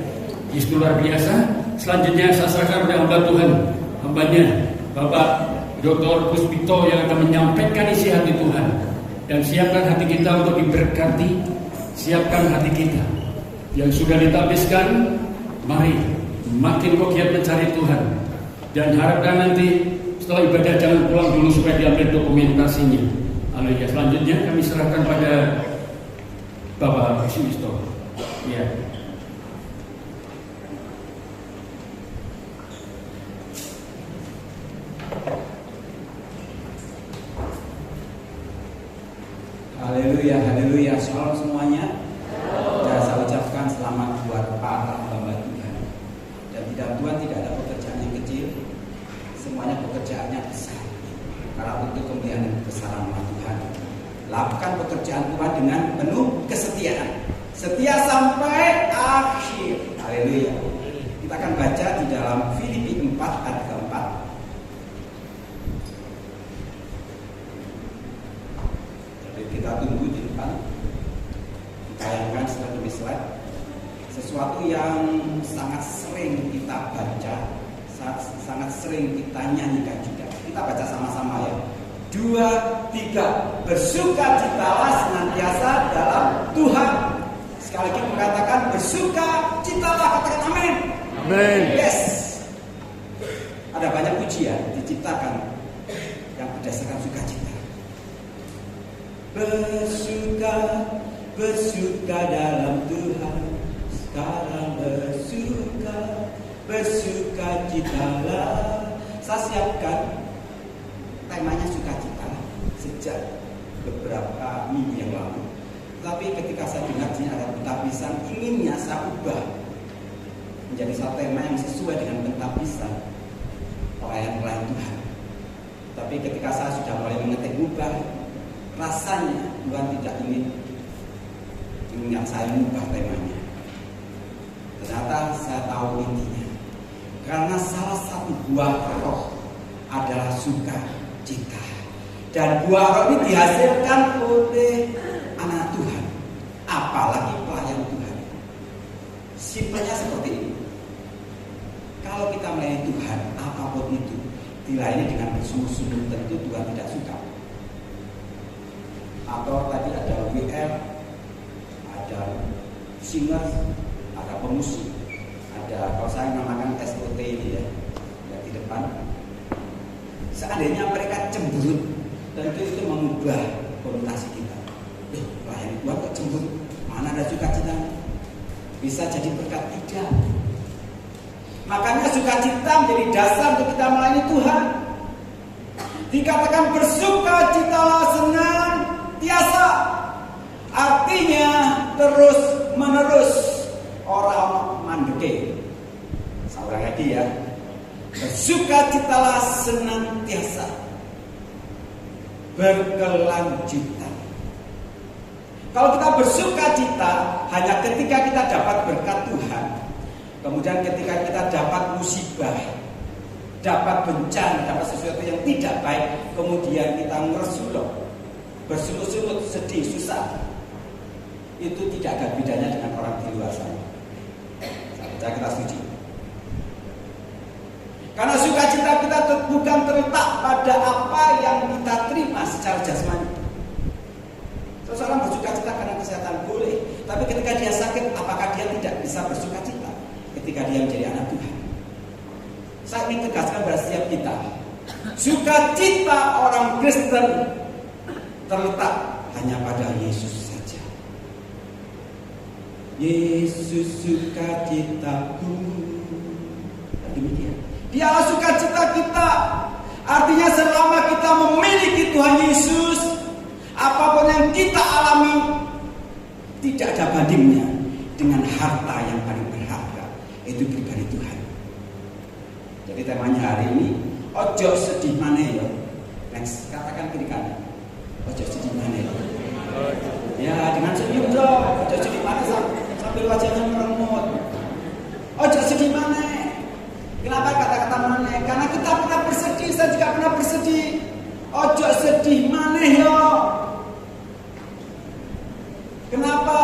Yesus luar biasa. Selanjutnya saya serahkan kepada hamba Tuhan, hambanya Bapak Dr. Puspito yang akan menyampaikan isi hati Tuhan. Dan siapkan hati kita untuk diberkati. Siapkan hati kita yang sudah ditabiskan. Mari makin kau giat mencari Tuhan. Dan harapkan nanti setelah ibadah jangan pulang dulu supaya diambil dokumentasinya. Haleluya. Selanjutnya kami serahkan pada Bapak Puspito. Ya. Haleluya, haleluya. Shalom semuanya. Dan saya ucapkan selamat buat para hamba Tuhan. Dan di dalam Tuhan tidak ada pekerjaan yang kecil. Semuanya pekerjaannya besar. Karena untuk kemuliaan dan kebesaran nama Tuhan. Lakukan pekerjaan Tuhan dengan penuh kesetiaan. Setia sampai akhir. Haleluya. Kita akan baca di dalam Filipi 4 ayat keempat. Jadi kita tunggu di depan. Ditayangkan slide demi slide. Sesuatu yang sangat sering kita baca, sangat sering kita nyanyikan juga. Kita baca sama-sama ya. 2, 3. Bersukacitalah senantiasa dalam Tuhan. Sekali lagi mengatakan bersukacitalah, katakan amin. Amin. Yes. Ada banyak pujian diciptakan yang berdasarkan sukacita. Bersuka dalam Tuhan. Sekarang bersukacitalah. Saya siapkan temanya sukacita sejak beberapa minggu yang lalu. Tapi ketika saya dengar di ada pentapisan, inginnya saya ubah menjadi satu tema yang sesuai dengan pentapisan pelayan-pelayan Tuhan. Tapi ketika saya sudah mulai mengetik ubah, rasanya Tuhan tidak ingin saya mengubah temanya. Ternyata saya tahu intinya. Karena salah satu buah roh adalah sukacita. Dan buah roh ini dihasilkan oleh anak Tuhan, apalagi pelayan Tuhan. Simpelnya seperti ini. Kalau kita melayani Tuhan, apapun itu dilayani dengan bersungguh-sungguh, tentu Tuhan tidak suka. Atau tadi ada WL, ada singer, ada pemusik, ada, kalau saya namakan SOT ini ya di depan. Seandainya mereka cemberut, tentu itu mengubah konotasi kita. Melayani Tuhan kok cemberut? Mana ada sukacita? Bisa jadi berkat tidak. Makanya sukacita menjadi dasar untuk kita melayani Tuhan. Dikatakan bersukacitalah senantiasa, artinya terus menerus. Orang mandeke. Saudara lagi ya. Bersukacitalah senantiasa, berkelanjutan. Kalau kita bersukacita hanya ketika kita dapat berkat Tuhan, kemudian ketika kita dapat musibah, dapat bencana, dapat sesuatu yang tidak baik, kemudian kita ngersuluk, bersungut-sungut, sedih, susah, itu tidak ada bedanya dengan orang di luar sana. Saya kita setuju. Karena sukacita kita bukan terletak pada apa yang kita terima secara jasmani. Seseorang bersukacita karena kesehatan boleh, tapi ketika dia sakit, apakah dia tidak bisa bersukacita ketika dia menjadi anak Tuhan? Saya ingin tegaskan pada setiap kita, sukacita orang Kristen terletak hanya pada Yesus saja. Yesus sukacitaku. Dan demikian. Dialah sukacita kita. Artinya selama kita memiliki Tuhan Yesus, apapun yang kita alami tidak ada bandingnya dengan harta yang paling berharga, itu pribadi Tuhan. Jadi temanya hari ini, ojo sedih mana ya? Next, katakan kiri kanan. Ojo sedih mana ya? Ya dengan senyum dong. Ojo sedih mana sambil wajahnya meremut. Ojo sedih mana? Kenapa kata-kata mana? Karena kita pernah bersedih, saya juga pernah bersedih. Ojo sedih mana ya? Kenapa?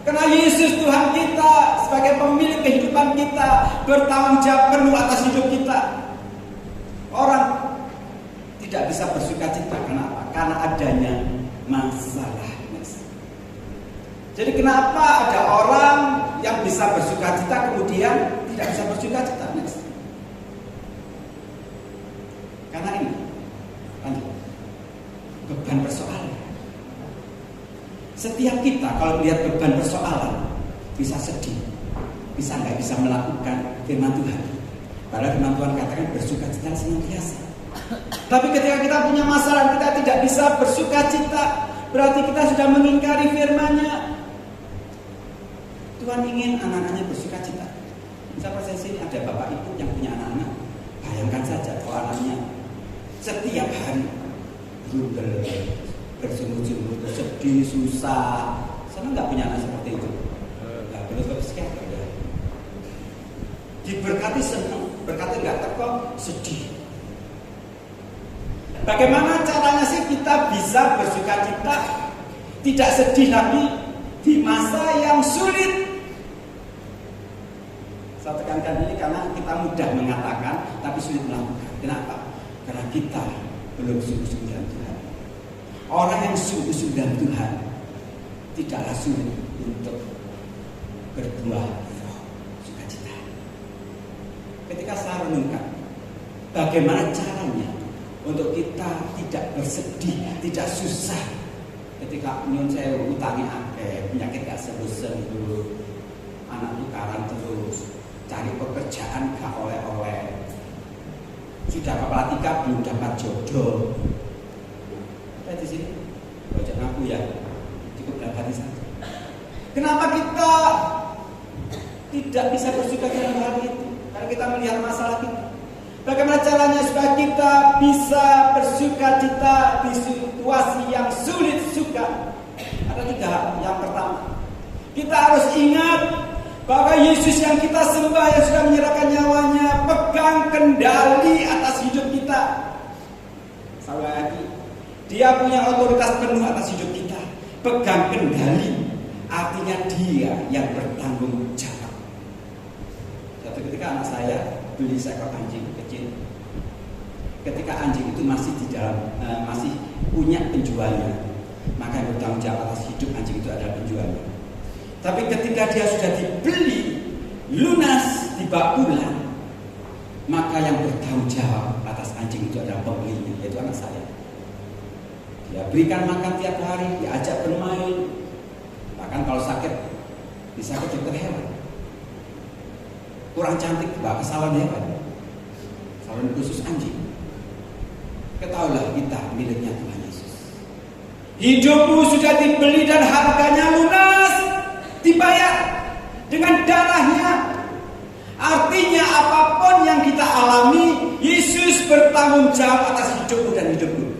Karena Yesus Tuhan kita sebagai pemilik kehidupan kita bertanggung jawab penuh atas hidup kita. Orang tidak bisa bersukacita kenapa? Karena adanya masalah. Jadi kenapa ada orang yang bisa bersukacita kemudian tidak bisa bersukacita? Karena ini beban persoalan. Setiap kita kalau melihat beban persoalan bisa sedih, bisa nggak bisa melakukan firman Tuhan. Padahal firman Tuhan katakan bersukacita senantiasa. Tapi ketika kita punya masalah kita tidak bisa bersukacita, berarti kita sudah mengingkari firman-Nya. Tuhan ingin anak-anaknya bersukacita. Misalnya saya sini ada bapak ibu yang punya anak-anak, bayangkan saja kalau anaknya setiap hari berundel, bersungguh-sungguh, sedih, susah. Saya nggak punya anak seperti itu. Nggak perlu ke psikiater ya. Diberkati senang, berkati nggak teko sedih. Bagaimana caranya sih kita bisa bersukacita, tidak sedih lagi di masa yang sulit? Saya tekankan ini karena kita mudah mengatakan, tapi sulit melakukan. Kenapa? Karena kita belum sungguh-sungguh dalam Tuhan. Orang yang sungguh-sungguh dalam Tuhan tidaklah sulit untuk berbuah sukacita. Ketika saya renungkan, bagaimana caranya untuk kita tidak bersedih, tidak susah ketika nyun saya utangi akeh, penyakit gak sembuh-sembuh, anak tukaran terus, cari pekerjaan gak oleh-oleh, sudah kepala 3 belum dapat jodoh. Kita di sini, ojo ngaku ya, cukup dapat saja. Kenapa kita tidak bisa bersuka dalam hal itu? Karena kita melihat masalah kita. Bagaimana caranya supaya kita bisa bersukacita di situasi yang sulit suka? Ada 3 hal. Yang pertama, kita harus ingat bahwa Yesus yang kita sembah, yang sudah menyerahkan nyawanya, pegang kendali atas hidup kita. Sekali lagi, dia punya otoritas penuh atas hidup kita. Pegang kendali, artinya dia yang bertanggung jawab. Suatu ketika anak saya beli seekor anjing kecil. Ketika anjing itu masih di dalam masih punya penjualnya, maka yang bertanggung jawab atas hidup anjing itu adalah penjualnya. Tapi ketika dia sudah dibeli lunas, dibawa pulang, maka yang bertanggung jawab atas anjing itu adalah pembelinya, yaitu anak saya. Dia berikan makan tiap hari, diajak bermain, bahkan kalau sakit bisa ke dokter hewan. Kurang cantik dibawa ke salon hewan, salon khusus anjing. Ketahuilah kita miliknya Tuhan Yesus. Hidupmu sudah dibeli dan harganya lunas, dibayar dengan darahnya. Artinya apapun yang kita alami, Yesus bertanggung jawab atas hidupmu dan hidupku.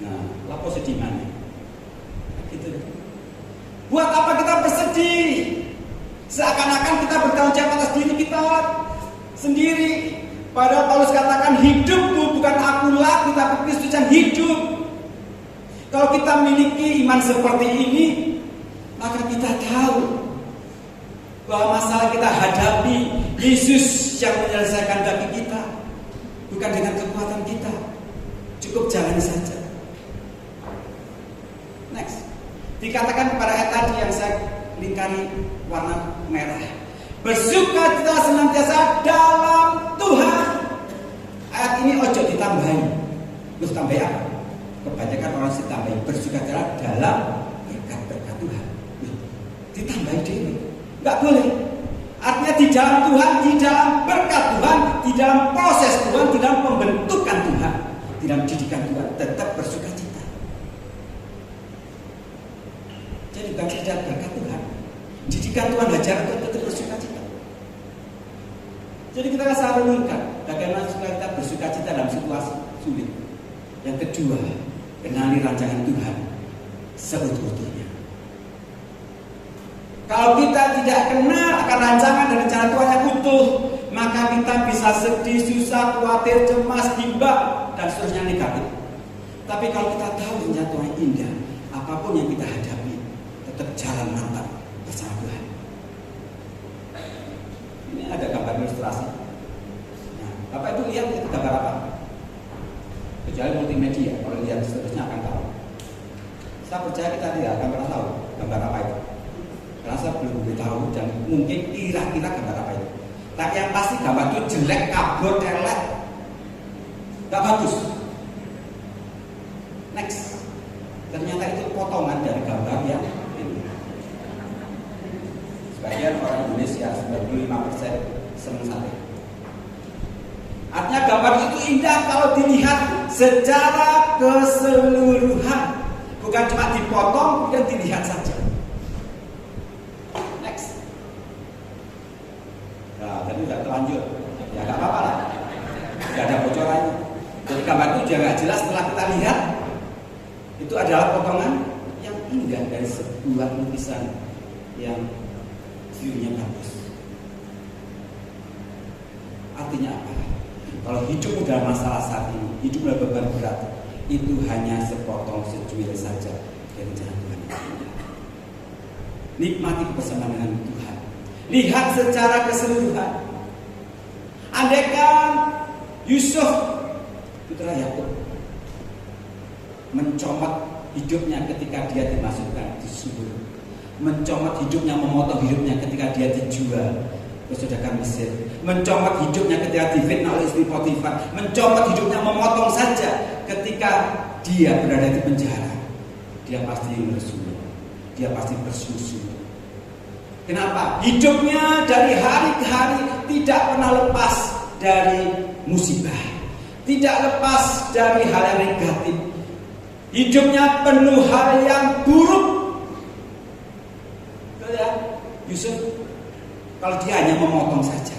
Nah, lapo sedih mana? Gitu. Buat apa kita bersedih? Seakan-akan kita bertanggung jawab atas diri kita sendiri. Padahal Paulus katakan hidupku bukan akulah, tapi Kristus yang hidup. Kalau kita memiliki iman seperti ini, maka kita tahu bahwa masalah kita hadapi Yesus yang menyelesaikan bagi kita, bukan dengan kekuatan kita. Cukup jalani saja. Next, dikatakan pada ayat tadi yang saya lingkari warna merah, bersukacita senantiasa dalam Tuhan. Ayat ini ojo ditambahin. Terus tambahin apa? Kebanyakan orang ditambahin bersukacita dalam berkat-berkat Tuhan. Ditambahin diri. Enggak boleh. Artinya di dalam Tuhan, di dalam berkat Tuhan, di dalam proses Tuhan, di dalam pembentukan Tuhan, di dalam didikan Tuhan, tetap bersukacita. Jadi bukan sekedar berkat Tuhan, didikan Tuhan ajar untuk tetap bersukacita. Jadi kita selalu renungkan bagaimana supaya kita bersukacita dalam situasi sulit. Yang kedua, kenali rancangan Tuhan seutuh-utuhnya. Kalau kita tidak kenal akan rancangan dan rencana Tuhan yang utuh, maka kita bisa sedih, susah, khawatir, cemas, bimbang, dan seterusnya negatif. Tapi kalau kita tahu rencana Tuhan yang indah, apapun yang kita hadapi, tetap jalan mantap bersama Tuhan. Ini ada gambar ilustrasi. Nah, Bapak Ibu lihat itu gambar apa? Kecuali multimedia, kalau lihat seterusnya akan tahu. Saya percaya kita tidak akan pernah tahu gambar apa itu. Karena saya belum tahu dan mungkin kira-kira gambar apa itu. Tapi yang pasti gambar itu jelek, kabur, telek, gak bagus. Next, ternyata itu potongan dari gambar yang ini. Sebagian orang Indonesia 95% senang sate. Artinya gambar itu indah kalau dilihat secara keseluruhan, bukan cuma dipotong dan dilihat saja. Next. Nah, tadi sudah terlanjur. Ya nggak apa-apa lah. Tidak ada bocorannya. Jadi gambar itu juga nggak jelas setelah kita lihat. Itu adalah potongan yang indah dari sebuah lukisan yang view-nya bagus. Artinya apa? Kalau hidupmu dalam masalah saat ini, hidup dalam beban berat, itu hanya sepotong secuil saja dari jalan Tuhan. Nikmati kebersamaan dengan Tuhan. Lihat secara keseluruhan. Andaikan Yusuf putra Yakub mencomot hidupnya ketika dia dimasukkan di sumur, mencomot hidupnya, memotong hidupnya ketika dia dijual ke saudagar Mesir, mencomot hidupnya ketika difitnah oleh istri Potifar, mencomot hidupnya, memotong saja ketika dia berada di penjara. Dia pasti bersulit, dia pasti bersusun. Kenapa? Hidupnya dari hari ke hari tidak pernah lepas dari musibah, tidak lepas dari hal yang negatif. Hidupnya penuh hal yang buruk. Betul ya? Yusuf, kalau dia hanya memotong saja.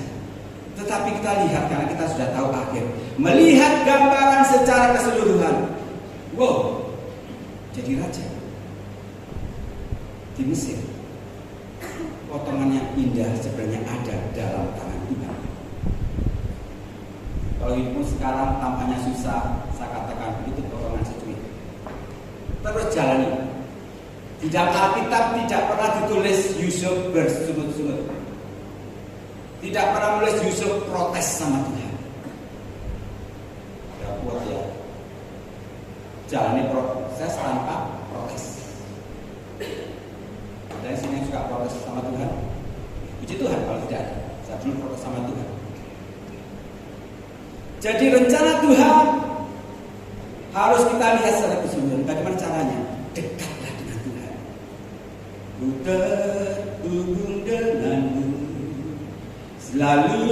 Tetapi kita lihat, karena kita sudah tahu akhir, melihat gambaran secara keseluruhan. Wow, jadi raja di Mesir. Potongan yang indah sebenarnya ada dalam tangan Tuhan. Kalau hidupmu sekarang tampaknya susah, saya katakan itu potongan secuil. Terus jalani. Di dalam Alkitab tidak pernah ditulis Yusuf bersungut-sungut. Tidak pernah menulis Yusuf protes sama Tuhan. Ya kuat ya. Jalani proses tanpa protes. Ada yang sini yang suka protes sama Tuhan? Puji Tuhan kalau tidak ada. Saya dulu protes sama Tuhan. Jadi rencana Tuhan harus kita lihat secara keseluruhan. Bagaimana caranya? Dekatlah dengan Tuhan. Ku terhubung denganmu, selalu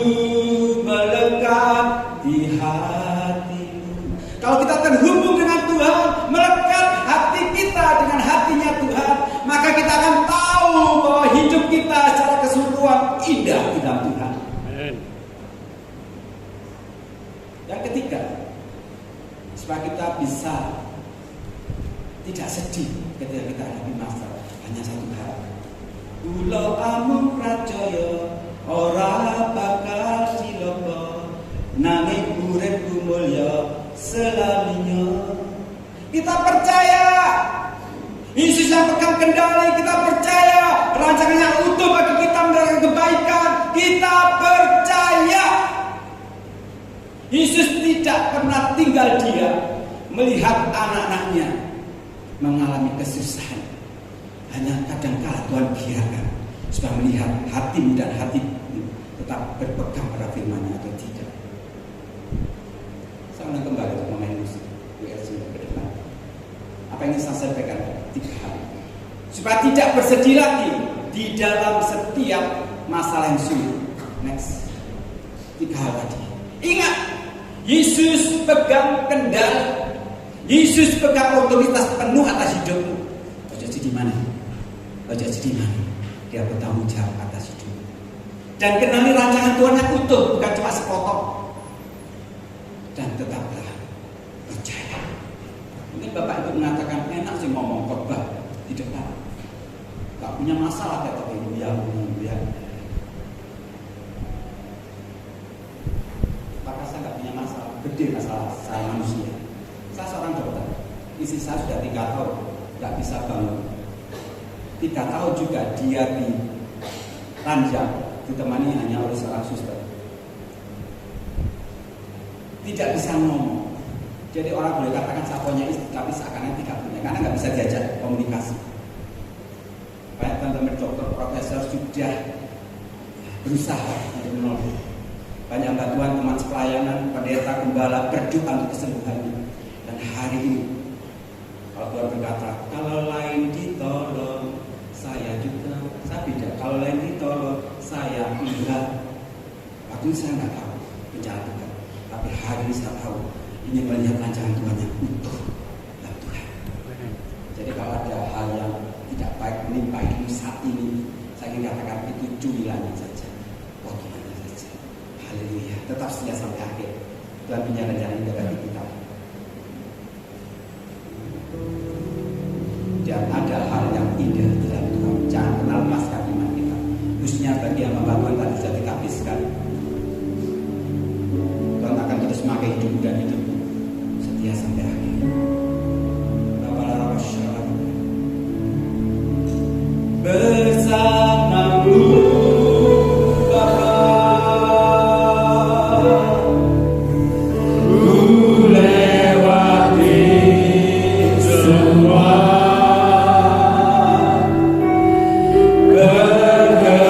melekat di hatimu. Kalau kita terhubung dengan Tuhan, melekat hati kita dengan hatinya Tuhan, maka kita akan tahu bahwa hidup kita secara keseluruhan indah di dalam Tuhan. Yang ketiga, supaya kita bisa tidak sedih ketika kita hadapi masalah, hanya satu hal. Kula amung pracaya ora bakal cilaka, nanging uripku mulya selaminya. Kita percaya Yesus yang pegang kendali, kita percaya rancangannya utuh bagi kita mendapatkan kebaikan. Kita percaya Yesus tidak pernah tinggal diam melihat anak-anaknya mengalami kesusahan. Hanya kadang-kala Tuhan biarkan supaya melihat hatimu dan hatimu tetap berpegang pada firman-Nya atau tidak. Saya akan kembali untuk memain musik WLC ke depan. Apa yang ingin saya sampaikan? 3 hal. Supaya tidak bersedih lagi di dalam setiap masalah yang sulit. Next. 3 hal tadi. Ingat, Yesus pegang kendali. Yesus pegang otoritas penuh atas hidupmu. Ojo di mana? Ojo di mana? Dia bertanggung jawab atas hidupmu. Dan kenali rancangan Tuhan yang utuh, bukan cuma sepotong. Dan tetaplah percaya. Mungkin Bapak Ibu mengatakan enak sih ngomong khotbah di depan. Gak punya masalah kayak Bapak Ibu yang maka saya gak punya masalah. Gede masalah saya manusia. Saya seorang dokter. Istri saya sudah 3 tahun gak bisa bangun. 3 tahun juga dia di ranjang, ditemani hanya oleh seorang suster. Tidak bisa ngomong. Jadi orang boleh katakan saya punya istri, tapi seakan-akan tidak punya, karena nggak bisa diajak komunikasi. Banyak teman-teman dokter, profesor sudah berusaha untuk menolong. Banyak bantuan teman sepelayanan, pendeta, gembala berdoa untuk kesembuhannya. Dan hari ini, kalau Tuhan berkata, kalau lain ditolong, saya juga, saya beda. Kalau lain ditolong, saya enggak. Waktu itu saya nggak tahu rencana Tuhan, tapi hari ini saya tahu. Ini melihat rancangan Tuhan yang utuh dalam Tuhan. Jadi kalau ada hal yang tidak baik menimpa hidup saat ini, saya ingin katakan itu cuilannya saja, potongannya saja. Haleluya. Tetap setia sampai akhir. Tuhan punya rencana indah bagi kita. Dan ada hal yang indah di dalam Tuhan. Jangan kenal lepaskan iman kita. Khususnya bagi yang membangun tadi sudah dikabiskan. Tuhan akan terus memakai hidup dan hidup setia sampai akhir. Bersamamu Bapa, ku lewati semua berkenan-Mu.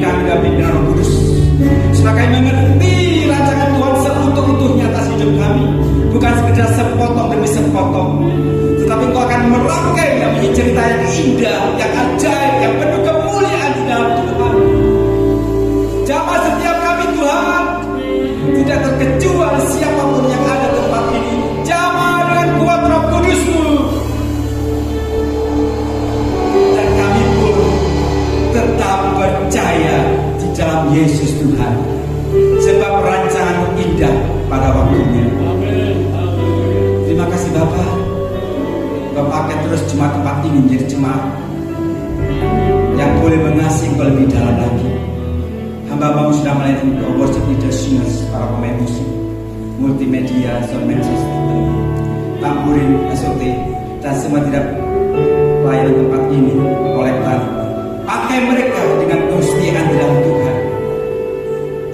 kami dalam pimpinan Roh Kudus. Supaya kami mengerti rancangan Tuhan seutuh-utuhnya atas hidup kami. Bukan sekedar sepotong demi sepotong, tetapi Engkau akan merangkai yang menjadi cerita yang indah, yang ajaib, yang penuh kemuliaan di dalam Tuhan. Jamah setiap kami Tuhan, tidak terkecuali siapapun yang ada di tempat ini. Jamah dengan kuat Roh Kudus-Mu. Dan kami pun tetap percaya di dalam Yesus Tuhan. Sebab rancangan indah pada waktunya. Terima kasih Bapak. Bapak akan terus jemaat tempat ini menjadi jemaat yang boleh mengasihi Engkau lebih dalam lagi. Hamba-Mu sudah melayani worship leader singers, para pemain musik, multimedia, soundman system, tamburin, SOT, dan semua tidak pelayan tempat ini, kolektor. Pakai mereka dengan kesetiaan dalam Tuhan.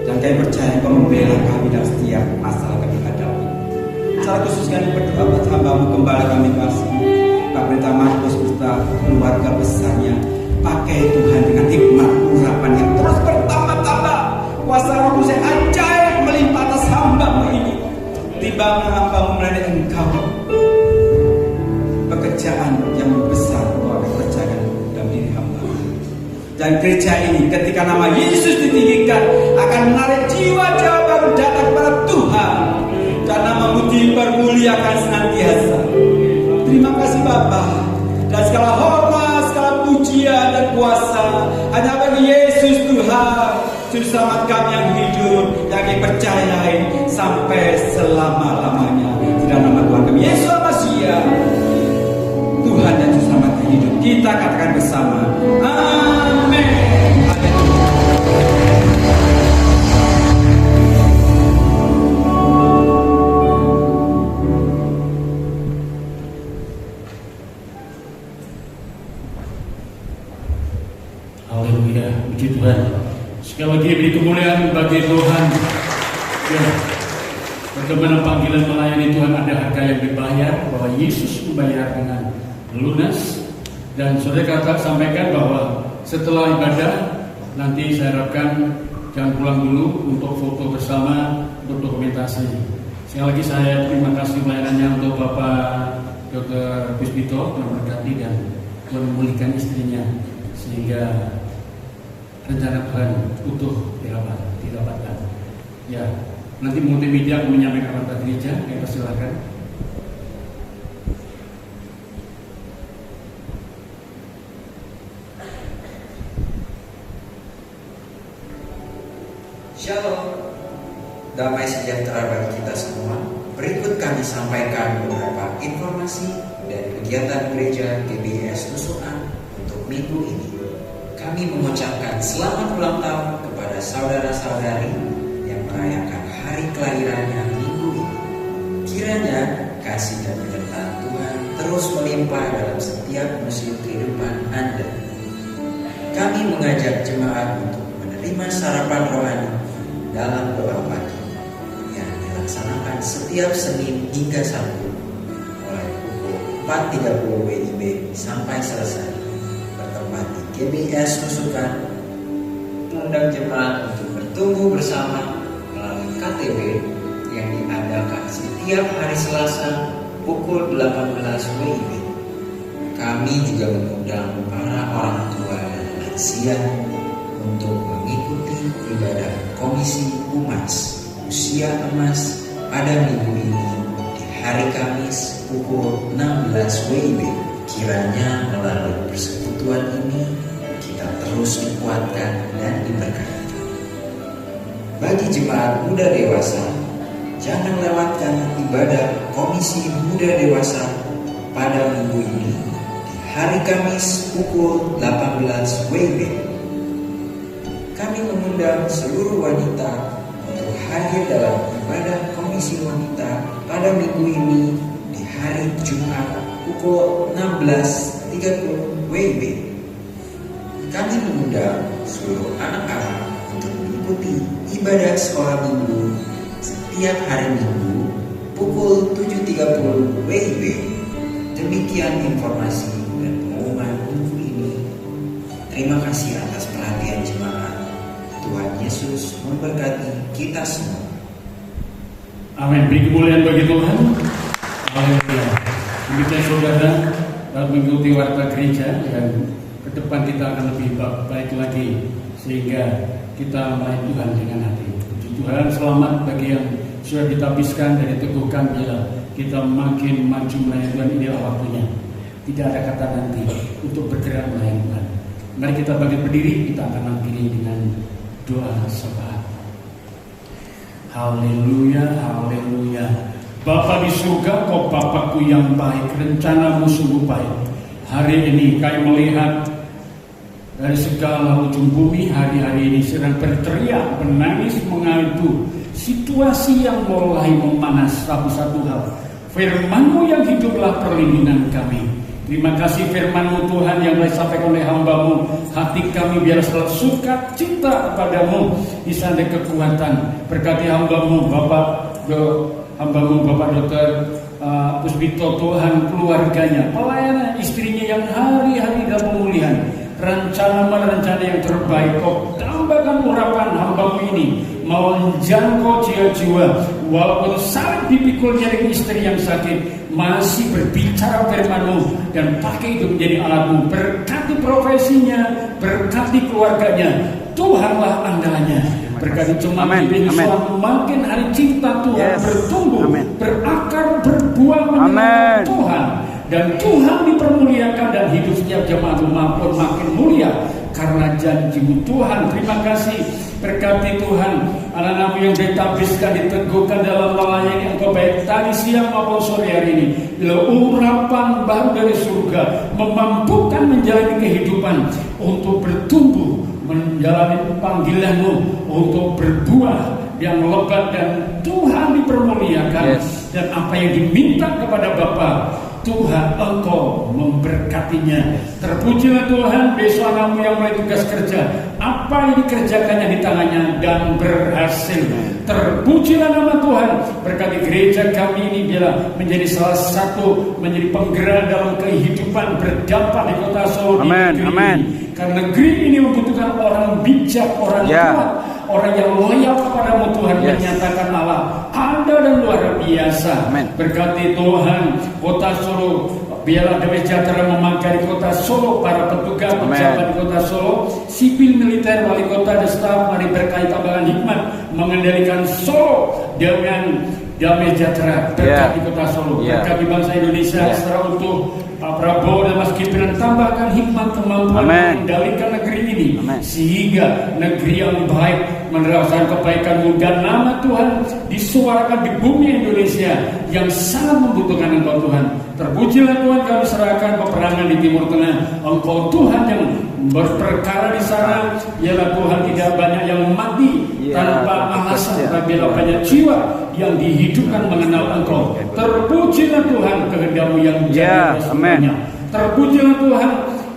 Dan kami percaya Engkau membela kami dalam setiap masalah kami hadapi. Secara khusus kami berdoa buat hamba-Mu Gembala kami kasih, Pak Pendeta Markus beserta keluarga besarnya. Pakai Tuhan dengan hikmat urapan yang terus bertambah-tambah. Kuasa Roh Kudus yang ajaib melimpah atas hamba-Mu ini. Timbang hamba-Mu melayani Engkau, pekerjaan yang besar Engkau akan kerjakan dalam diri hamba. Dan gereja ini ketika nama Yesus ditinggikan akan menarik jiwa-jiwa baru datang kepada Tuhan. Dan nama-Mu dipermuliakan senantiasa. Terima kasih Bapa. Dan segala hormat, segala pujian dan kuasa hanya bagi Yesus Tuhan, Juru Selamat kami yang hidup, yang kami percayai sampai selama-lamanya. Di dalam nama Tuhan kami Yesus Masiah, Tuhan dan Juru Selamat yang hidup. Kita katakan bersama, amin. Haleluya, puji Tuhan. Sekali lagi beri kemuliaan bagi Tuhan. Ya, bagaimana panggilan melayani Tuhan ada harga yang dibayar, bahwa Yesus membayar dengan lunas. Dan saudara sampaikan bahwa setelah ibadah nanti saya harapkan jangan pulang dulu untuk foto bersama, untuk dokumentasi. Sekali lagi saya terima kasih pelayanannya untuk Bapak Dr. Puspito yang berkati dan Tuhan memulihkan istrinya sehingga rencana Tuhan utuh didapatkan. Ya, nanti multimedia akan menyampaikan kepada gereja. Kita silakan. Shalom, damai sejahtera bagi kita semua. Berikut kami sampaikan beberapa informasi dari kegiatan gereja GBS Nusukan untuk minggu ini. Kami mengucapkan selamat ulang tahun kepada saudara-saudari yang merayakan hari kelahirannya minggu ini. Kiranya kasih dan penyertaan Tuhan terus melimpah dalam setiap musim kehidupan Anda. Kami mengajak jemaat untuk menerima sarapan rohani dalam doa pagi yang dilaksanakan setiap Senin hingga Sabtu mulai pukul 4.30 WIB sampai selesai. Bertempat di GBS Nusukan, mengundang jemaat untuk bertumbuh bersama melalui KTB yang diadakan setiap hari Selasa pukul 18 WIB. Kami juga mengundang para orang tua dan lansia untuk mengikuti ibadah Komisi Umas Usia Emas pada minggu ini di hari Kamis pukul 16 WIB. Kiranya melalui persekutuan ini kita terus dikuatkan dan diberkati. Bagi jemaat muda dewasa, jangan lewatkan ibadah Komisi Muda Dewasa pada minggu ini di hari Kamis pukul 18 WIB. Kami mengundang seluruh wanita untuk hadir dalam ibadah Komisi Wanita pada minggu ini di hari Jumat pukul 16.30 WIB. Kami mengundang seluruh anak-anak untuk mengikuti ibadah sekolah minggu setiap hari Minggu pukul 7.30 WIB. Demikian informasi dan pengumuman minggu ini. Terima kasih atas perhatian jemaat. Yesus memberkati kita semua. Amin. Beri kemuliaan bagi Tuhan. Haleluya. Kita saudara dalam mengikuti warta gereja dan ke depan kita akan lebih baik lagi sehingga kita melayani Tuhan dengan hati. Puji Tuhan, selamat bagi yang sudah ditabiskan dan diteguhkan bila kita makin maju melayani Tuhan. Inilah waktunya. Tidak ada kata nanti untuk bergerak melayani Tuhan. Mari kita bangkit berdiri, kita akan akhiri dengan doa syafaat. Haleluya, haleluya. Bapa di surga, Kau Bapakku yang baik, rencanamu sungguh baik. Hari ini kami melihat dari segala ujung bumi, hari-hari ini sedang berteriak, menangis, mengadu situasi yang mulai memanas. Satu hal, firman-Mu yang hiduplah perlindungan kami. Terima kasih firman-Mu Tuhan yang disampaikan oleh hamba-Mu. Hati kami biar selalu sukacita kepadamu, disandai kekuatan. Berkati hamba-Mu hamba-Mu Bapak Dr. Puspito, Tuhan, keluarganya, pelayanan istrinya yang hari-hari dalam pemulihan. Rencana yang terbaik Kau tambahkan urapan hamba-Mu ini mau menjangkau jiwa-jiwa, walaupun saling dipikulnya dengan istri yang sakit, masih berbicara firman-Mu dan pakai itu menjadi alat-Mu. Berkati profesinya, berkati keluarganya. Tuhanlah andalannya. Berkati cuma makin hari cinta Tuhan bertumbuh, berakar, berbuah menyenangkan Tuhan. Dan Tuhan dipermuliakan dan hidup setiap jemaat maupun makin mulia karena janji-Mu Tuhan. Terima kasih. Berkati Tuhan anak-anak-Mu yang ditabiskan, diteguhkan dalam melayani Engkau baik tadi siang maupun sore hari ini. Bila urapan baru dari surga memampukan menjalani kehidupan untuk bertumbuh, menjalani panggilan-Mu untuk berbuah yang lebat dan Tuhan dipermuliakan. Dan apa yang diminta kepada Bapa, Tuhan Engkau memberkatinya. Terpujilah Tuhan, besok anakmu yang mulai tugas kerja, apa yang dikerjakannya di tangannya dan berhasil. Terpujilah nama Tuhan. Berkati gereja kami ini bila menjadi salah satu menjadi penggerak dalam kehidupan berdampak di kota Solo. Amin. Karena negeri ini membutuhkan orang bijak, orang kuat, orang yang loyal kepadamu Tuhan, menyatakan Allah ada dan luar biasa. Berkati Tuhan kota Solo, biarlah Damai Sejahtera memakai di kota Solo, para petugas pejabat di kota Solo, sipil militer, wali kota dan staf, mari berkait tambahan hikmat mengendalikan Solo dengan Damai Sejahtera. Berkati kota Solo, berkati bangsa Indonesia secara utuh. Pak Prabowo dan Mas Gibran tambahkan hikmat kemampuan mengendalikan negeri ini sehingga negeri yang baik merasakan kebaikan-Mu dan nama Tuhan disuarakan di bumi Indonesia yang sangat membutuhkan Engkau Tuhan. Terpujilah Tuhan, kami serahkan peperangan di Timur Tengah. Engkau Tuhan yang berperkara di sana. Ialah Tuhan tidak banyak yang mati tanpa alasan, tapi banyak jiwa yang dihidupkan mengenal Engkau. Terpujilah Tuhan, kehendak-Mu yang jadi semuanya. Terpujilah Tuhan,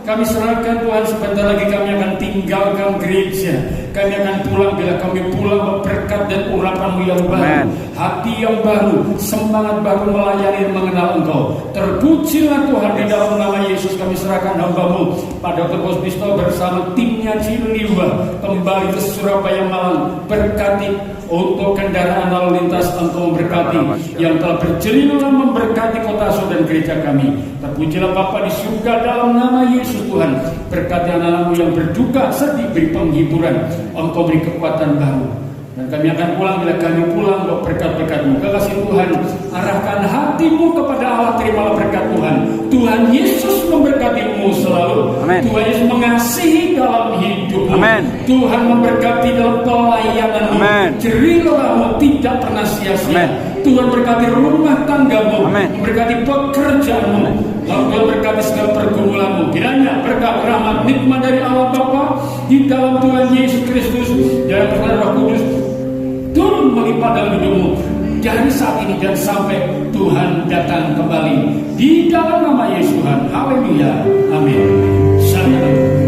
kami serahkan Tuhan, sebentar lagi kami akan tinggalkan gereja. Kami akan pulang, bila kami pulang berkat dan urapan-Mu yang baru, hati yang baru, semangat baru melayani dan mengenal Engkau. Terpujilah Tuhan, di dalam nama Yesus kami serahkan hamba-Mu Pak Dr. Puspito bersama timnya Ciliwung kembali ke Surabaya Malang. Berkati untuk kendaraan lalu lintas, Engkau memberkati yang telah berjelinan memberkati kota Solo dan gereja kami. Terpujilah Bapa di surga dalam nama Yesus Tuhan. Berkati anak-anak-Mu yang berduka, sedih, beri penghiburan. Engkau beri kekuatan baru. Dan kami akan pulang, bila kami pulang berkat-berkat-Mu. Kekasih Tuhan, arahkan hatimu kepada Allah, terimalah berkat Tuhan. Tuhan Yesus memberkati-Mu selalu. Tuhan Yesus mengasihi dalam hidupmu. Tuhan memberkati dalam pelayanan-Mu. Jerilah-Mu tidak pernah sia-sia. Tuhan berkati rumah tangga-Mu, memberkati pekerjaan-Mu. Tuhan berkati segala pergumulan-Mu. Kiranya berkat rahmat nikmat dari Allah Bapa di dalam Tuhan Yesus Kristus dan persekutuan Roh Kudus turun melimpah dalam hidupmu dari saat ini dan sampai Tuhan datang kembali di dalam nama Yesus Tuhan. Haleluya. Amin. Shalom.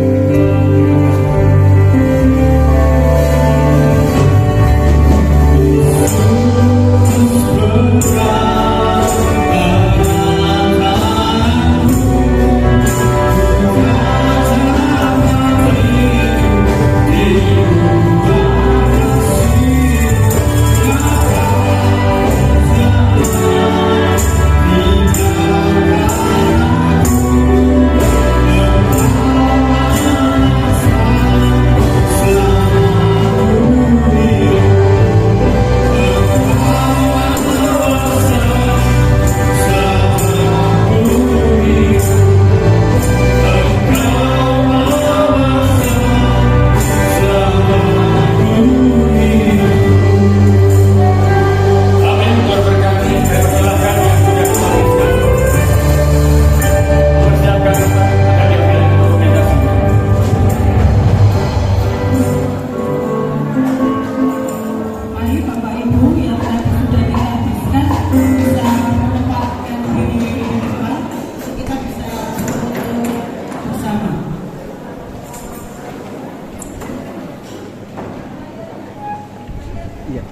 Iya.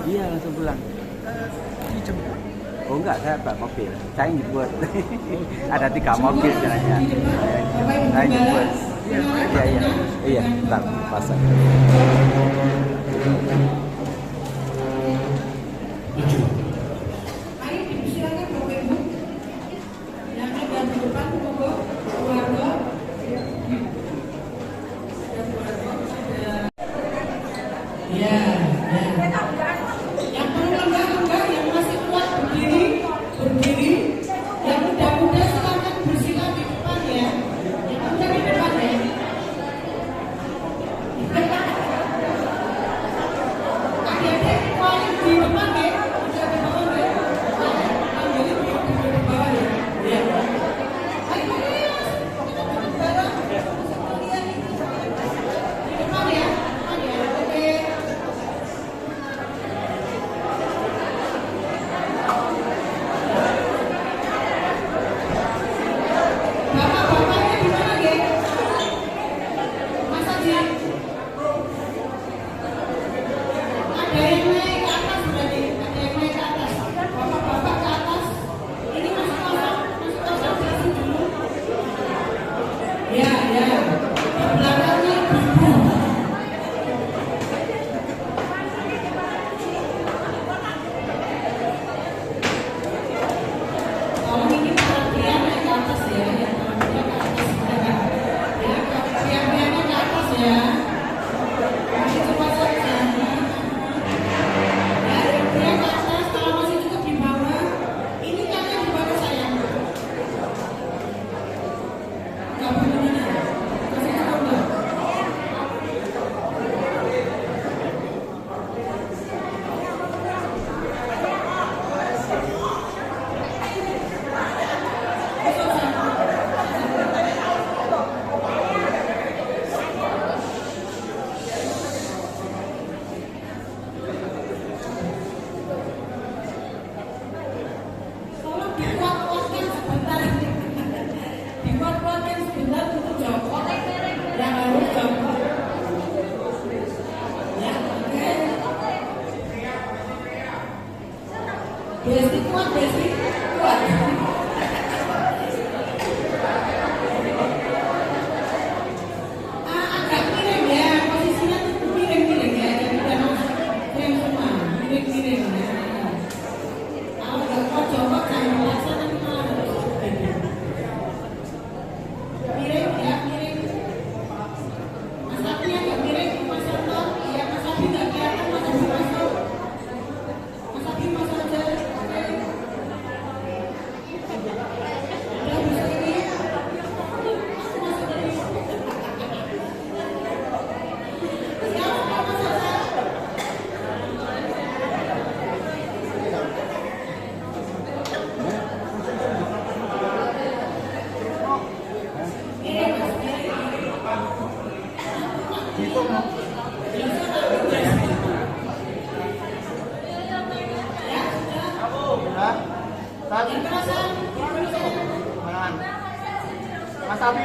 Iya langsung pulang. Oh enggak, saya bawa mobil. Saya jemput. Ada 3 mobil jalannya. Saya jemput. Iya, bentar pasang.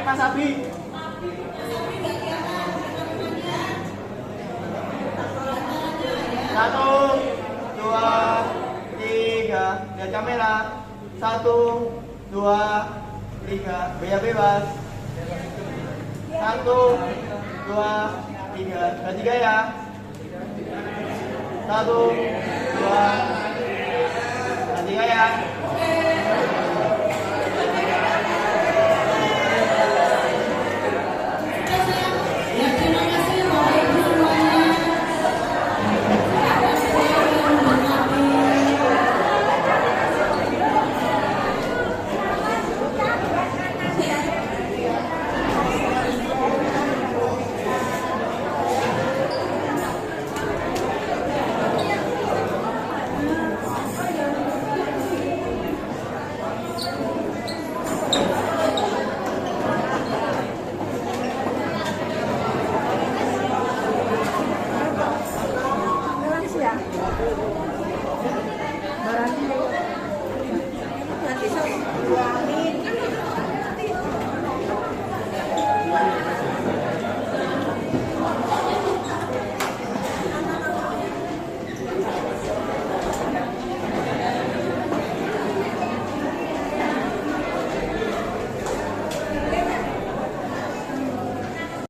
Mas Abi. Satu, dua, tiga. Lihat kamera. 1, 2, 3. Bea bebas. 1, 2, 3. Ketiga ya. 1, 2, 3 ya.